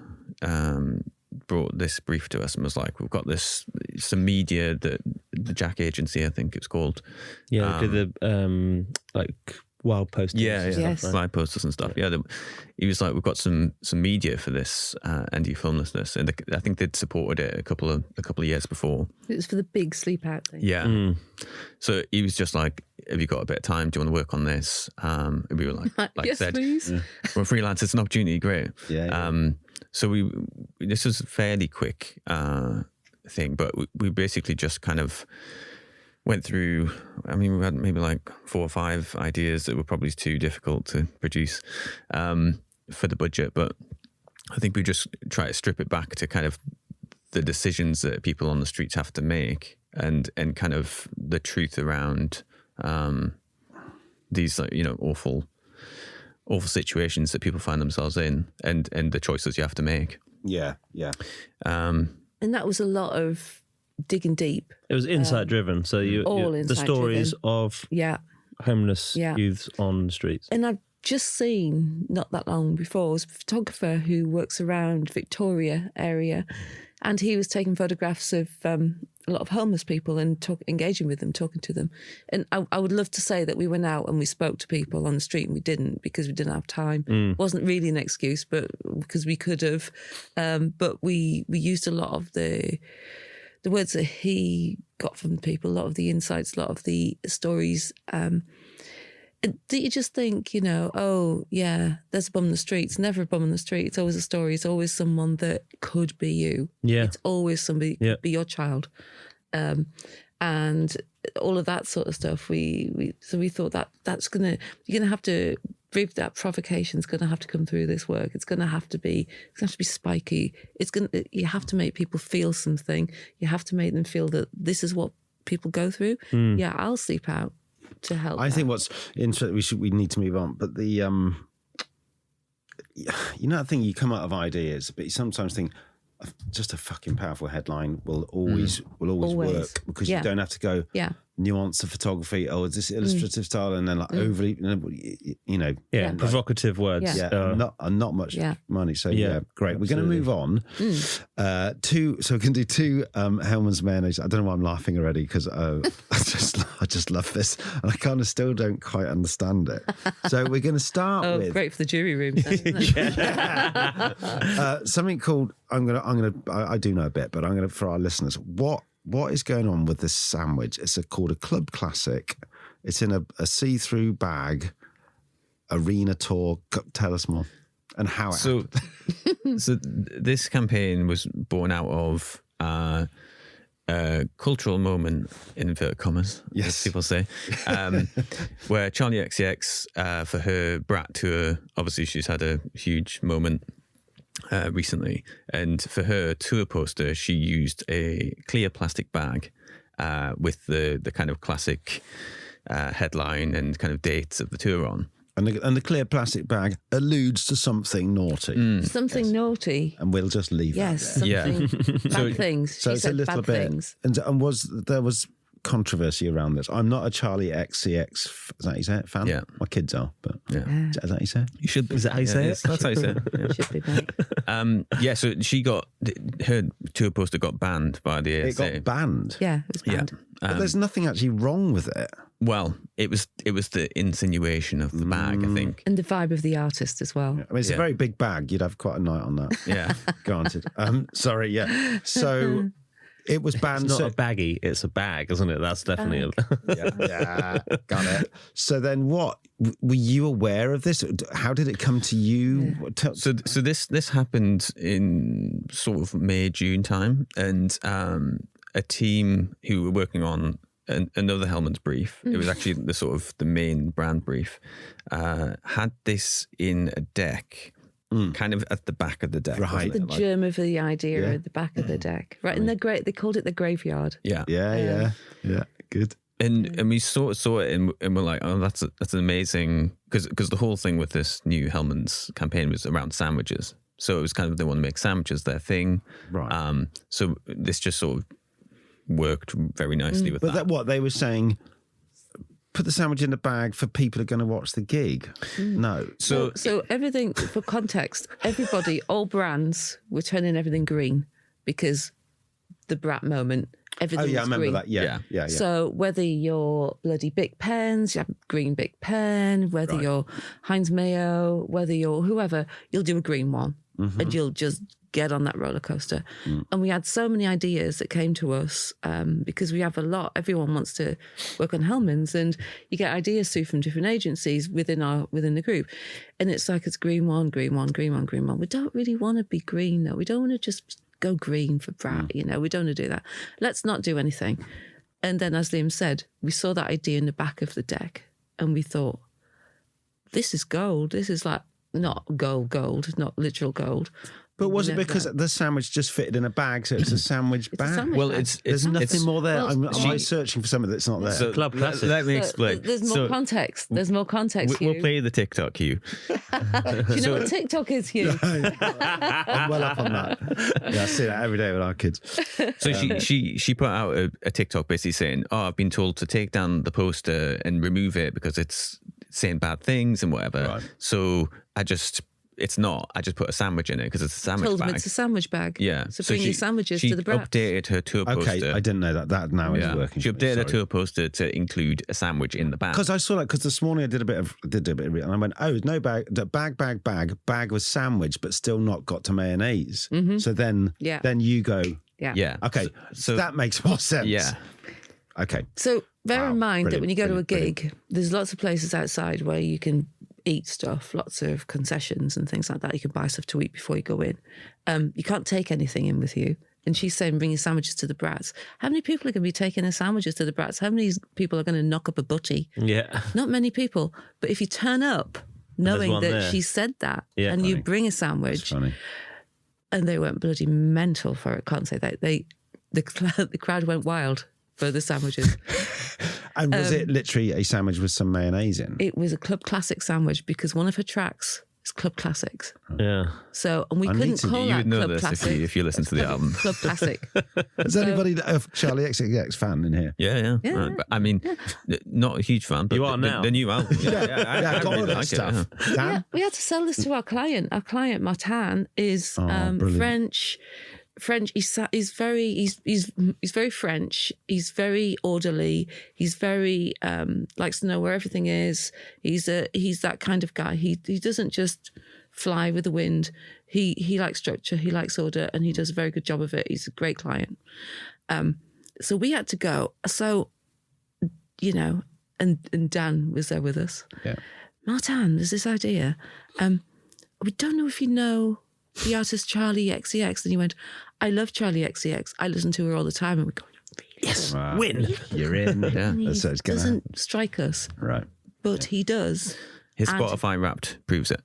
brought this brief to us and was like, we've got some media that the Jack Agency, I think it's called. Yeah, they did the wild posters. Live posters and stuff. Yeah, he was like, we've got some media for this end youth homelessness, and I think they'd supported it a couple of years before. It was for the big sleep out thing. Yeah. So he was just like, have you got a bit of time? Do you want to work on this? And we were like yes, I said, please. we're freelance. It's an opportunity. Great. Yeah. So this was a fairly quick thing, but we basically just kind of went through. I mean, we had maybe like 4 or 5 ideas that were probably too difficult to produce for the budget, but I think we just try to strip it back to kind of the decisions that people on the streets have to make, and kind of the truth around these, like, awful situations that people find themselves in, and the choices you have to make. Yeah. And that was a lot of digging deep. It was insight driven. So the stories of homeless youths on the streets. And I've just seen, not that long before, was a photographer who works around Victoria area, and he was taking photographs of a lot of homeless people and engaging with them, talking to them. And I would love to say that we went out and we spoke to people on the street, and we didn't, because we didn't have time. It wasn't really an excuse, but because we could have. But we used a lot of the words that he got from the people, a lot of the insights, a lot of the stories. Do you just think, oh, yeah, there's a bum on the street. It's never a bum on the street. It's always a story. It's always someone that could be you. Yeah. It's always somebody could be your child. And all of that sort of stuff. So we thought that's you're gonna have to brief that provocation's gonna have to come through this work. It's gonna have to be spiky. You have to make people feel something. You have to make them feel that this is what people go through. Yeah, I'll sleep out to help. I think what's interesting, we need to move on, but the I think you come out of ideas, but you sometimes think just a fucking powerful headline will always work, because you don't have to go nuance of photography. Oh, is this illustrative style? And then like overly, provocative words. Not much money. So great. We're going to move on so we can do 2 Hellman's Mayonnaise. I don't know why I'm laughing already, because I just love this, and I kind of still don't quite understand it. So we're going to start with great for the jury room. Isn't it? Something called I do know a bit, but I'm gonna, for our listeners, what is going on with this sandwich? It's called a club classic. It's in a see-through bag. Arena tour. Tell us more and how it happened. So this campaign was born out of a cultural moment, in inverted commas, as people say, where Charli XCX, for her Brat tour, obviously she's had a huge moment recently, and for her tour poster she used a clear plastic bag with the kind of classic headline and kind of dates of the tour on. And the clear plastic bag alludes to something naughty. Something naughty. And we'll just leave that something bad things. So it's a little bit. Things. And there was controversy around this. I'm not a Charli XCX, is that how you say it, fan? Yeah. My kids are, but is that how you say it? You should. Is that how you say it? That's how you say it. Yeah. Should be bad. So she her tour poster got banned by the ASA. It got banned? Yeah, it was banned. But there's nothing actually wrong with it. Well, it was the insinuation of the bag, I think. And the vibe of the artist as well. I mean, it's a very big bag. You'd have quite a night on that. Yeah. Granted. Sorry, yeah. So it was banned. It's not a baggie, it's a bag, isn't it? That's definitely yeah, got it. So then what? Were you aware of this? How did it come to you? Yeah. So this happened in sort of May, June time, and a team who were working on another Hellman's brief. It was actually the main brand brief. Had this in a deck, kind of at the back of the deck. Right. The germ of the idea at the back of the deck. Right. And they called it the graveyard. Yeah. Yeah. Good. And we saw it and we're like, oh, that's amazing, because the whole thing with this new Hellman's campaign was around sandwiches. So it was kind of, they want to make sandwiches their thing. Right. So this just sort of worked very nicely with that. But what they were saying, put the sandwich in the bag for people who are going to watch the gig. No. So everything, for context, everybody, all brands were turning everything green because the Brat moment, everything was I remember green. that. Yeah. So whether you're bloody Bic pens, you have green Bic pen, whether you're Heinz Mayo, whether you're whoever, you'll do a green one. And you'll just get on that roller coaster. And we had so many ideas that came to us because we have a lot. Everyone wants to work on Hellman's, and you get ideas through from different agencies within the group. And it's like it's green one. We don't really want to be green though. We don't want to just go green for Brat. We don't want to do that. Let's not do anything. And then, as Liam said, we saw that idea in the back of the deck, and we thought, this is gold. This is like not gold, not literal gold. But was it because the sandwich just fitted in a bag, so it's a sandwich bag? Well, there's nothing more there. Am I searching for something that's not there? So, Club Classic. Let me explain. There's more context. There's more context. We'll play the TikTok, Hugh. Do you know what TikTok is, Hugh? I'm well up on that. Yeah, I see that every day with our kids. So she put out a TikTok basically saying, "Oh, I've been told to take down the poster and remove it because it's saying bad things and whatever." Right. So I just put a sandwich in it because it's a sandwich Told bag. them it's a sandwich bag. Yeah. So bring your sandwiches to the Brats. She updated her tour poster. Okay, I didn't know that. That now is working. She updated her tour poster to include a sandwich in the bag. Because I saw that, because this morning I did a bit of and I went, oh, no bag, bag was sandwich, but still not got to mayonnaise. Mm-hmm. So then you go, yeah. Okay, so that makes more sense. Yeah. Okay. So bear in mind that when you go to a gig, there's lots of places outside where you can eat stuff, lots of concessions and things like that. You can buy stuff to eat before you go in. You can't take anything in with you. And she's saying, bring your sandwiches to the Brats. How many people are going to be taking their sandwiches to the Brats? How many people are going to knock up a butty? Yeah. Not many people. But if you turn up knowing that she said that and you bring a sandwich, and they went bloody mental for it, can't say that. The crowd went wild for the sandwiches. And was it literally a sandwich with some mayonnaise in? It was a Club Classic sandwich because one of her tracks is Club Classics. Yeah. So, and we couldn't call you that would know Club this Classic. if you listen to the album. Club Classic. Is anybody a Charli XCX fan in here? Yeah. But, I mean, not a huge fan, but you are now. The new album. I got all really that like stuff. it. Yeah, we had to sell this to our client. Our client, Martin, is French. He's very French. He's very orderly. He's very likes to know where everything is. He's that kind of guy. He doesn't just fly with the wind. He likes structure. He likes order, and he does a very good job of it. He's a great client. So we had to go. So and Dan was there with us. Yeah. Martin, there's this idea. We don't know if you know the artist Charli XCX. And he went, I love Charli XCX. I listen to her all the time. And we go, really? Yes, win. You're in. Yeah. So it's doesn't strike us. Right. But he does. His Spotify Wrapped proves it.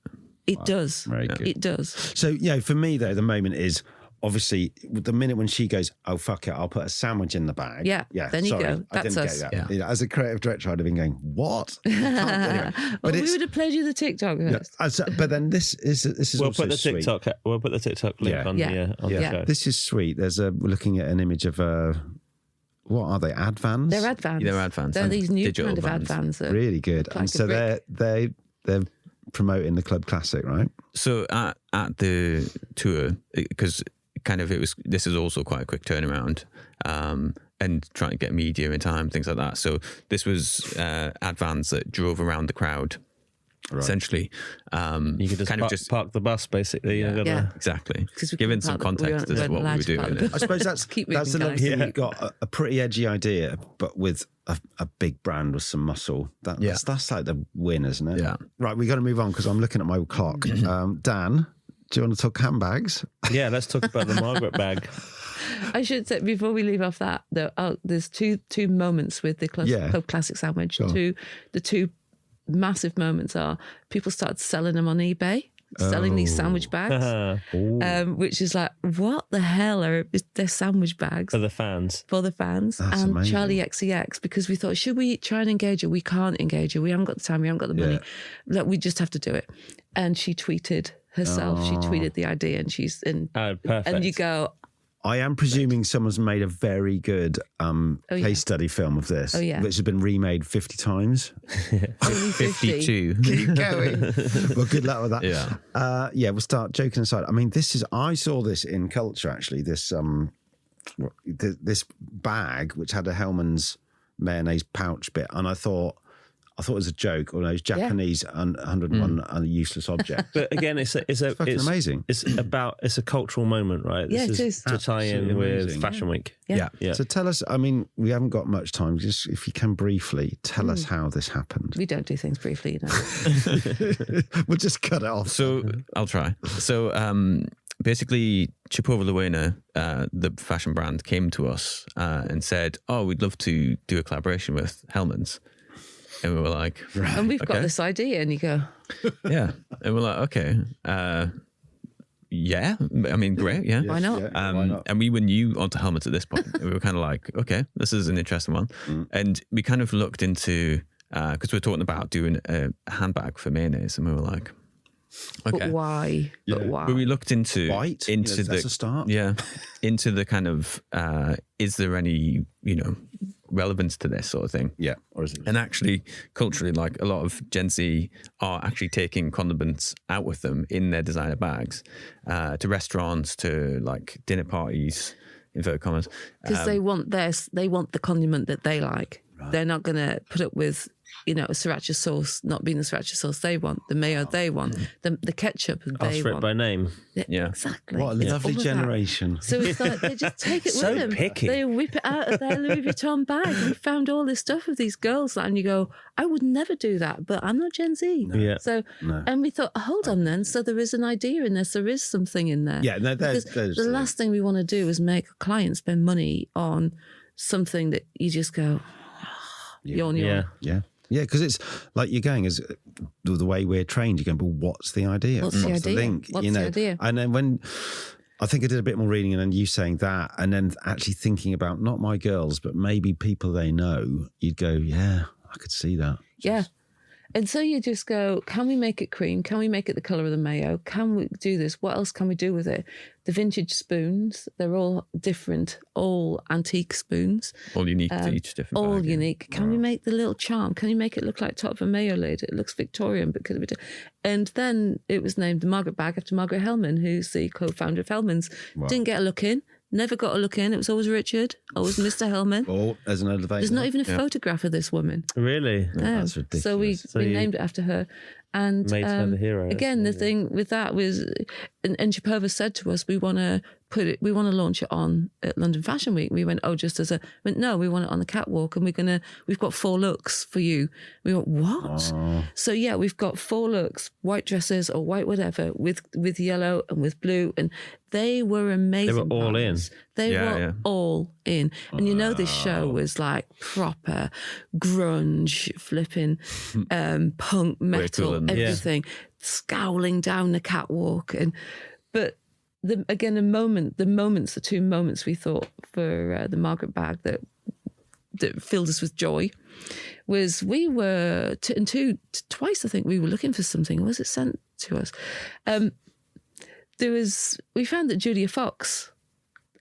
It does. Very good. It does. So, for me, though, the moment is obviously the minute when she goes, oh, fuck it, I'll put a sandwich in the bag. Yeah. Then you go. That's us. Get that. As a creative director, I'd have been going, what? Anyway, we would have played you the TikTok. But then this is we'll also put the sweet. We'll put the TikTok link on the show. This is sweet. We're looking at an image of what are they? Ad vans? They're ad vans. They're ad vans. They're these new digital kind of ad vans. Really good. And so they're promoting the Club Classic, right? So at the tour, because this is also quite a quick turnaround, and trying to get media in time, things like that. So this was ad vans that drove around the crowd. Right. Essentially, you could just park the bus, basically. Exactly. Giving some context as to what we were doing. I suppose that's the lovely thing. You've got a pretty edgy idea, but with a big brand with some muscle. That's like the win, isn't it? Yeah. Right, we got to move on because I'm looking at my clock. Dan, do you want to talk handbags? Yeah, let's talk about the Margaret bag. I should say before we leave off that, there's two moments with the Club Classic sandwich. Sure. The two massive moments are people started selling them on eBay, selling these sandwich bags, which is like, what the hell are they're sandwich bags for the fans? That's and amazing. Charli XCX, because we thought, should we try and engage her? We can't engage her. We haven't got the time. We haven't got the money. Like, we just have to do it. And she tweeted herself. She tweeted the idea, and perfect. And you go, I am presuming someone's made a very good case study film of this, which has been remade 50 times. only 52. Keep going. Well, good luck with that. Yeah. We'll start joking aside. I mean, I saw this in Culture, actually, this bag, which had a Hellman's mayonnaise pouch bit. And I thought, I thought it was a joke, or no, it's Japanese 101 and a useless object. But again, it's amazing. It's a cultural moment, right? Yeah, it is. To tie in Absolutely with amazing. Fashion Week. Yeah. So tell us, I mean, we haven't got much time. Just if you can briefly tell us how this happened. We don't do things briefly, you know. We'll just cut it off. So I'll try. So basically, Chipova Luena, the fashion brand, came to us and said, "Oh, we'd love to do a collaboration with Hellman's." And we were like, And we've got this idea, and you go, yeah. And we're like, okay, yeah. I mean, great, yeah. why not? Why not? And we were new onto helmets at this point. And we were kind of like, okay, this is an interesting one. And we kind of looked into, because we were talking about doing a handbag for Mayonnaise, and we were like, okay. But why? Yeah. But why? But we looked into White? into That's the a start. yeah, into the kind of is there any relevance to this sort of thing? Yeah. Or is it? And actually, culturally, like a lot of Gen Z are actually taking condiments out with them in their designer bags to restaurants, to like dinner parties, inverted commas. Because they want the condiment that they like. Right. They're not going to put up with, a sriracha sauce not being the sriracha sauce they want, the mayo they want, the ketchup they Ask for it want. by name. Yeah. Exactly. What a lovely All of generation. that. So it's like they just take it So with them. picky. They whip it out of their Louis Vuitton bag. And we found all this stuff of these girls, and you go, I would never do that, but I'm not Gen Z. Yeah. So, and we thought, hold on then. So there is an idea in this. There is something in there. Yeah, no, there's the last thing we want to do is make a client spend money on something that you just go, yawn. Yeah. Yeah, because it's like you're going as the way we're trained. You're going, but what's the idea? What's the idea? link? What's the idea? And then when I think I did a bit more reading, and then you saying that, and then actually thinking about not my girls, but maybe people they know, you'd go, yeah, I could see that. Yeah. And so you just go, can we make it cream? Can we make it the colour of the mayo? Can we do this? What else can we do with it? The vintage spoons, they're all different, all antique spoons. All unique to each different All bag, unique. Can we make the little charm? Can you make it look like top of a mayo lid? It looks Victorian, but could it be? And then it was named the Margaret bag after Margaret Hellman, who's the co-founder of Hellman's. Wow. Didn't get a look in. Never got a look in. It was always Richard, always Mr. Hellman. Oh, as an elevator. There's not even a photograph of this woman. Really? No. That's ridiculous. So we you named it after her. And made her the hero. again, the thing with that was, and Chipova said to us, we want to launch it on at London Fashion Week. We went, no, we want it on the catwalk, and we've got 4 looks for you. We went, what? Oh. So yeah, we've got 4 looks, white dresses or white whatever, with yellow and with blue, and they were amazing. They were all in. They were all in. And this show was like proper grunge, flipping punk, metal, everything, scowling down the catwalk. But the 2 moments we thought for the Margaret bag that filled us with joy was we were, twice I think we were looking for something. Was it sent to us? We found that Julia Fox,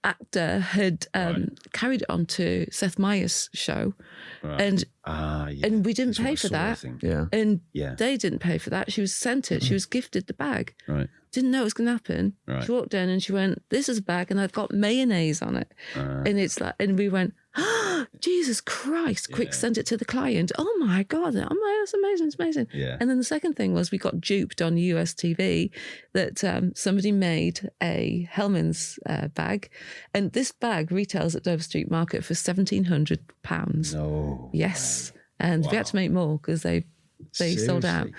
actor, had carried it on to Seth Meyers' show, and we didn't pay for that. And they didn't pay for that. She was sent it. She was gifted the bag. Right. Didn't know it was going to happen. Right. She walked in and she went, "This is a bag, and I've got mayonnaise on it." And it's like, and we went, "Oh, Jesus Christ!" Quick, send it to the client. Oh my God! Oh my, that's amazing! It's amazing. Yeah. And then the second thing was we got duped on US TV that somebody made a Hellman's bag, and this bag retails at Dover Street Market for £1,700. No. Yes, and we had to make more because they sold out.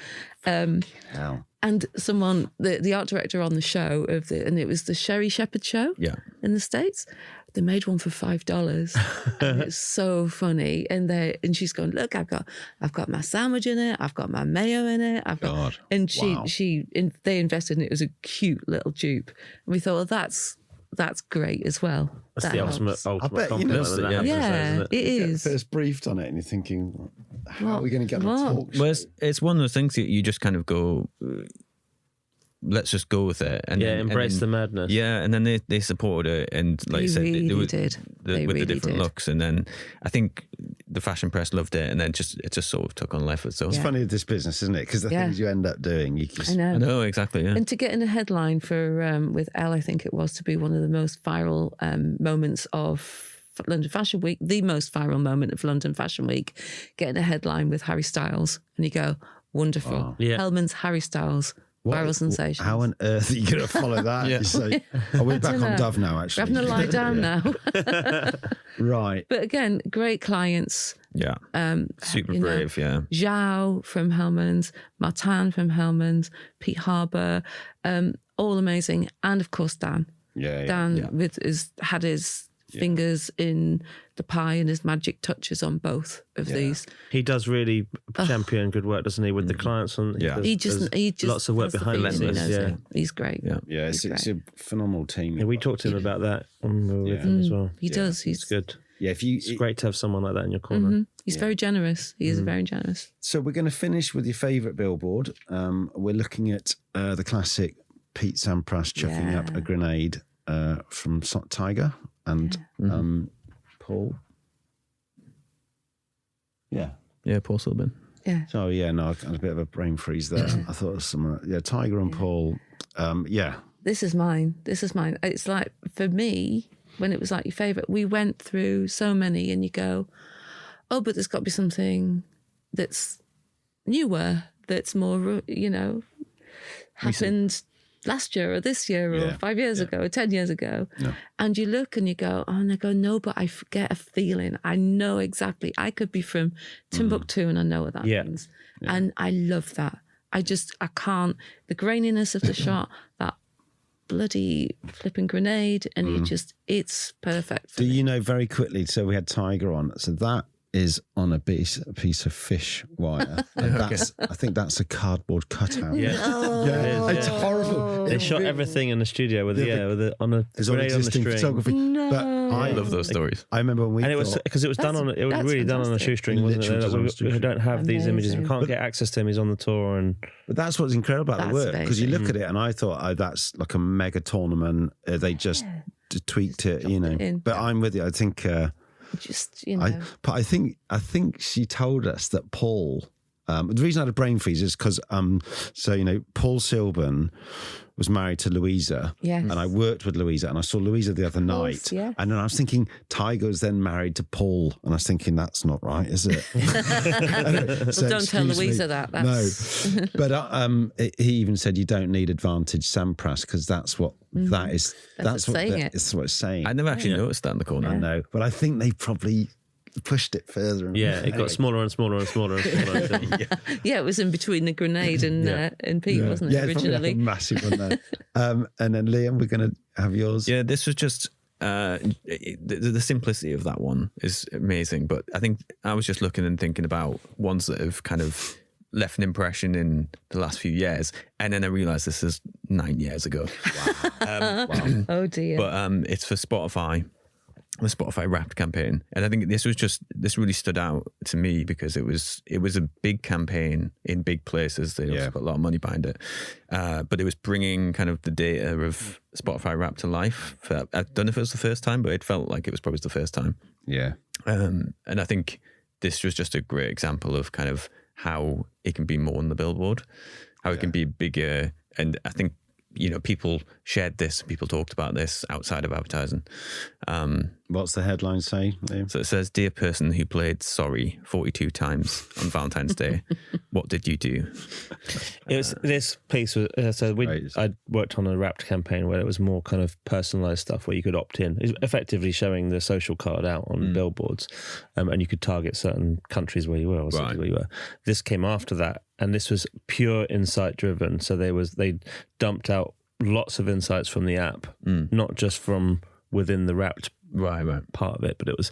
Wow. And someone, the art director on the show and it was the Sherry Shepherd show in the States. They made one for $5, and it's so funny. And she's going, "Look, I've got my sandwich in it. I've got my mayo in it. God. And Wow. they invested in it. It was a cute little dupe. And we thought, well, that's great as well. That's that the helps. ultimate bet, compliment. when that happens, Yeah, isn't it? it is. First briefed on it, and you're thinking, how are we going to get the talk? Well, it's one of those things that you just kind of go, let's just go with it. And embrace the madness. Yeah, and then they supported it, and like They you said, really they did. They with really the different did. looks, and then I think the fashion press loved it, and then it just sort of took on life. So It's funny with this business, isn't it? Because the things you end up doing, you just... I know. I know exactly. Yeah, And to get in a headline for with Elle, I think it was, to be one of the most viral moments of London Fashion Week, the most viral moment of London Fashion Week, getting a headline with Harry Styles. And you go, wonderful. Oh. Yeah. Hellman's Harry Styles, viral sensation. How on earth are you going to follow that? You say, we're back on Dove now, actually. We're having to lie down now. Right. But again, great clients. Yeah. Super you know, brave, yeah. Zhao from Hellman's, Martin from Hellman's, Pete Harbour, all amazing. And of course, Dan. Dan had his fingers in the pie and his magic touches on both of these. He does really champion good work, doesn't he, with the clients? And He just lots of work behind the scenes. Yeah, he's great. Yeah, it's a phenomenal team. Yeah, we talked to him about that when we were with him as well. He does. He's good. Yeah, it's great to have someone like that in your corner. He's very generous. He is very generous. So we're going to finish with your favourite billboard. We're looking at the classic Pete Sampras chucking up a grenade from Tiger and Paul. Yeah, Paul Silburn. Yeah. So I had a bit of a brain freeze there. I thought it was someone. Yeah, Tiger and Paul. This is mine. It's like, for me, when it was like your favourite, we went through so many, and you go, oh, but there's got to be something that's newer, that's more, happened last year or this year or 5 years ago or 10 years ago. Yeah. And you look and you go, oh, and I go, no, but I get a feeling. I know exactly. I could be from Timbuktu and I know what that means. Yeah. And I love that. I can't, the graininess of the shot, that bloody flipping grenade, and it's perfect. Do you know very quickly? So we had Tiger on. So that is on a piece of fish wire. I think that's a cardboard cutout. It's horrible. They shot everything in the studio with on a existing photography. No. But I love those stories. I remember when we it was because it was done on a shoestring, wasn't it? We don't have these images. We can't get access to him. He's on the tour, but that's what's incredible about the work, because you look at it and I thought, that's like a mega tournament. They just tweaked it, But I'm with you. I think. But I think she told us that Paul. The reason I had a brain freeze is because Paul Silburn was married to Louisa, and I worked with Louisa, and I saw Louisa the other night, and then I was thinking Tiger was then married to Paul, and I was thinking that's not right, is it? Well, don't tell Louisa that. That's... No, but he even said you don't need advantage Sampras, because that's what that is. That's what it's saying. I never actually noticed that in the corner. I know, but I think they probably pushed it further. It got smaller and smaller and smaller and smaller. It was in between the grenade and Pete, wasn't it, originally? Like a massive one there. And then Liam, we're going to have yours. Yeah, this was just the simplicity of that one is amazing. But I think I was just looking and thinking about ones that have kind of left an impression in the last few years, and then I realised this is 9 years ago. Wow. Oh dear. But it's for Spotify. The Spotify Wrapped campaign, and I think this really stood out to me because it was a big campaign in big places. They also put a lot of money behind it, but it was bringing kind of the data of Spotify Wrapped to life. I don't know if it was the first time, but it felt like it was probably the first time. Yeah, and I think this was just a great example of kind of how it can be more on the billboard, how it can be bigger, and I think. People shared this, people talked about this outside of advertising. What's the headline say, Liam? So it says, "Dear person who played sorry 42 times on Valentine's Day, what did you do?" It was this piece was I worked on a Wrapped campaign where it was more kind of personalised stuff where you could opt in. It's effectively showing the social card out on billboards, and you could target certain countries where you were or cities where you were. This came after that, and this was pure insight driven. So they dumped out lots of insights from the app, not just from within the Wrapped part of it, but it was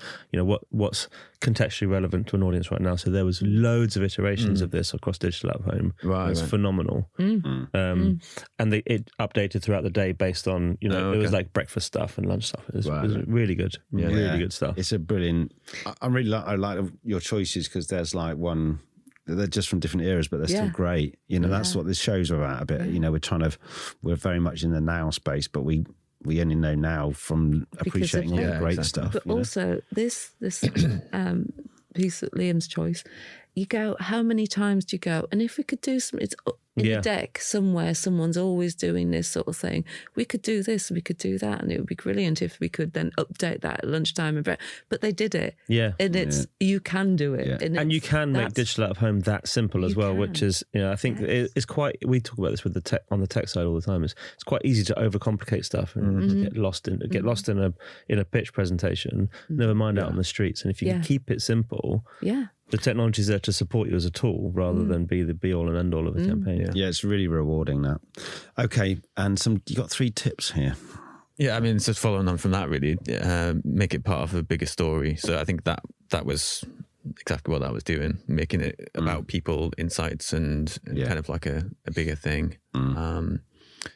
what's contextually relevant to an audience right now. So there was loads of iterations of this across digital at home. It was phenomenal. And it updated throughout the day based on it was like breakfast stuff and lunch stuff. It was really good, really good stuff. It's a brilliant. I like your choices because there's like one. They're just from different eras, but they're still great. That's what this show's about a bit. We're very much in the now space, but we only know now from appreciating all the great stuff. But also this piece at Liam's choice, you go, how many times do you go? And if we could do some, it's in the deck somewhere, someone's always doing this sort of thing. We could do this, we could do that, and it would be brilliant if we could then update that at lunchtime. But they did it. Yeah. And you can do it. Yeah. And you can make digital out of home that simple as well, which is, I think it's quite, we talk about this with the tech on the tech side all the time. It's quite easy to overcomplicate stuff and just get lost in a pitch presentation, never mind out on the streets. And if you can keep it simple, the technology is there to support you as a tool rather than be the be all and end all of a campaign. Yeah, it's really rewarding that. Okay, and you got 3 tips here. Yeah, I mean, it's just following on from that, really, make it part of a bigger story. So I think that was exactly what I was doing, making it about people, insights, and kind of like a bigger thing.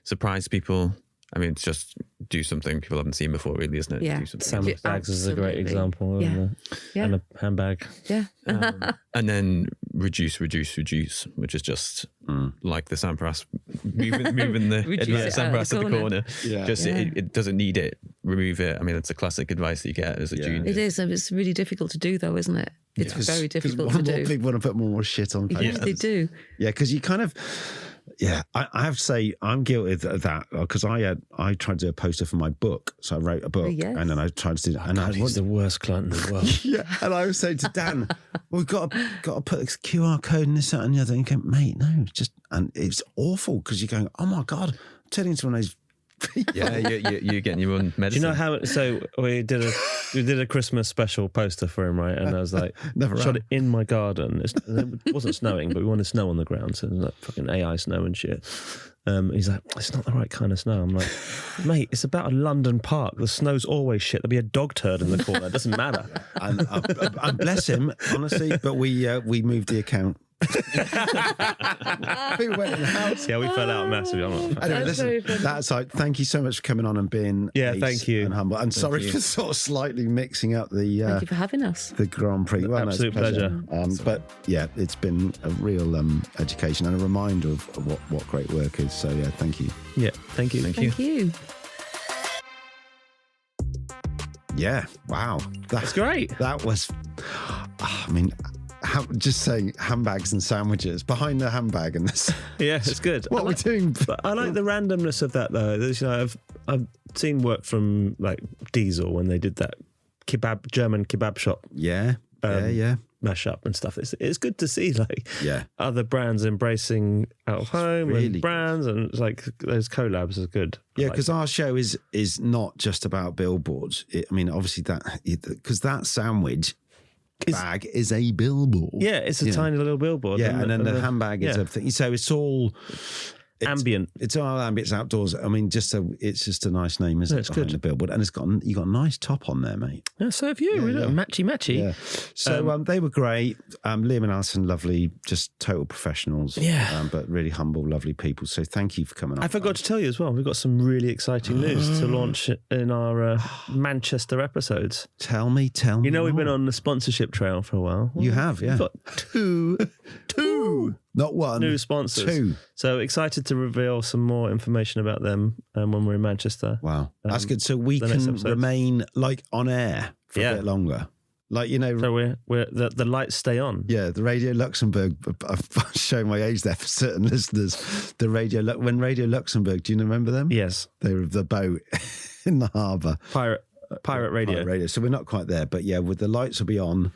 Surprise people. I mean, it's just do something people haven't seen before, really, isn't it? Yeah. Do something Sandwich bags is a great example. Yeah. And a handbag. Yeah. and then reduce, which is just like the sandbrass, moving the sandbrass to the corner. Yeah. It doesn't need it. Remove it. I mean, it's a classic advice that you get as a junior. It is. And it's really difficult to do, though, isn't it? It's very difficult to do. More people want to put more shit on posters. Yeah, they do. Yeah, because you kind of... Yeah, I have to say I'm guilty of that because I tried to do a poster for my book, so I wrote a book, and then I tried to do. He's the worst client in the world. Yeah, and I was saying to Dan, we've got to put this QR code and this, that, and the other. And you go, mate, no, and it's awful because you're going, oh my god, I'm turning into one of those. Yeah, you're getting your own medicine. Do you know how? So we did a Christmas special poster for him, right? And I was like, shot it in my garden. It wasn't snowing, but we wanted snow on the ground, so it was like fucking AI snow and shit. He's like, it's not the right kind of snow. I'm like, mate, it's about a London park. The snow's always shit. There'll be a dog turd in the corner. It doesn't matter. And bless him, honestly. But we moved the account. People went in the house. Yeah, we fell out massively. Anyway, listen, that's like, thank you so much for coming on and being thank you and humble. And sorry for sort of slightly mixing up the thank you for having us. The Grand Prix. Well, absolute pleasure. But yeah, it's been a real education and a reminder of what great work is. So yeah, thank you. Yeah, thank you. Thank you. Yeah, wow, that's great. That was, I mean. Just saying handbags and sandwiches behind the handbag and this. Yeah, it's good. What we're doing. But I like the randomness of that though. I've seen work from like Diesel when they did that German kebab shop. Yeah. Mashup and stuff. It's good to see like other brands embracing out of home really and brands and it's like those collabs are good. Yeah, because our show is not just about billboards. I mean, obviously because that sandwich bag is a billboard. Yeah, it's a tiny little billboard. Yeah, and then the handbag is a thing. So it's all ambient. It's all ambient. It's outdoors. I mean, it's just a nice name, isn't it? It's good. The billboard, and you got a nice top on there, mate. Yeah, so have you. Matchy. Yeah. So they were great. Liam and Alison, lovely, just total professionals. Yeah. But really humble, lovely people. So thank you for coming on. I forgot to tell you as well. We've got some really exciting news to launch in our Manchester episodes. Tell me. You know, we've been on the sponsorship trail for a while. You have, yeah. We've got two. Not one. New sponsors. 2. So excited to reveal some more information about them when we're in Manchester. Wow. That's good. So we can remain like on air for a bit longer. Like, you know. So we're the lights stay on. Yeah, the Radio Luxembourg, I've shown my age there for certain listeners. When Radio Luxembourg, do you remember them? Yes. They were the boat in the harbour. Pirate radio. Pirate radio. So we're not quite there, but yeah, with the lights will be on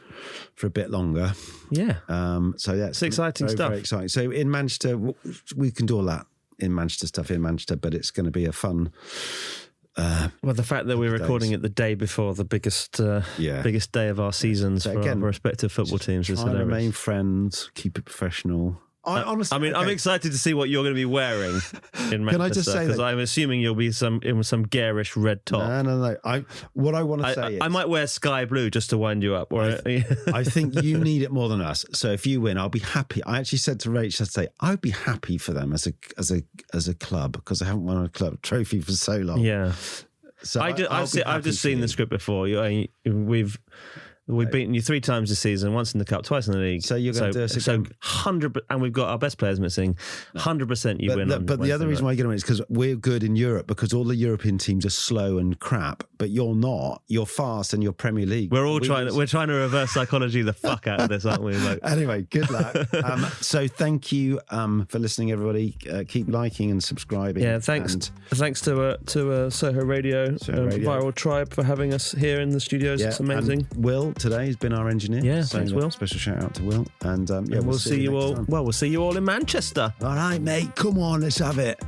for a bit longer. Yeah. So yeah, it's exciting stuff. Very exciting. So in Manchester, we can do all that in Manchester stuff in Manchester, but it's going to be a fun. Well, the fact that we're recording it the day before the biggest day of our seasons for our respective football teams is hilarious. Remain friends, keep it professional. Honestly, I'm excited to see what you're going to be wearing in Manchester. Can I just say because I'm assuming you'll be in some garish red top. No. What I want to say is... I might wear sky blue just to wind you up. I think you need it more than us. So if you win, I'll be happy. I actually said to Rach, I'd be happy for them as a club because I haven't won a club trophy for so long. Yeah. So I've just seen the script before. We've beaten you 3 times this season, once in the cup, twice in the league. So you're going to do us again. 100%, and we've got our best players missing. 100% you win. But the other reason why you're going to win is because we're good in Europe because all the European teams are slow and crap. but you're not. You're fast and you're Premier League. We're trying to reverse psychology the fuck out of this, aren't we? Like, anyway, good luck. So thank you for listening, everybody. Keep liking and subscribing. Yeah, thanks to Soho Radio, Viral Tribe, for having us here in the studios. It's amazing. And Will today has been our engineer. Yeah, thanks, Will. Special shout out to Will. And we'll see you all. time. Well, we'll see you all in Manchester. All right, mate. Come on, let's have it.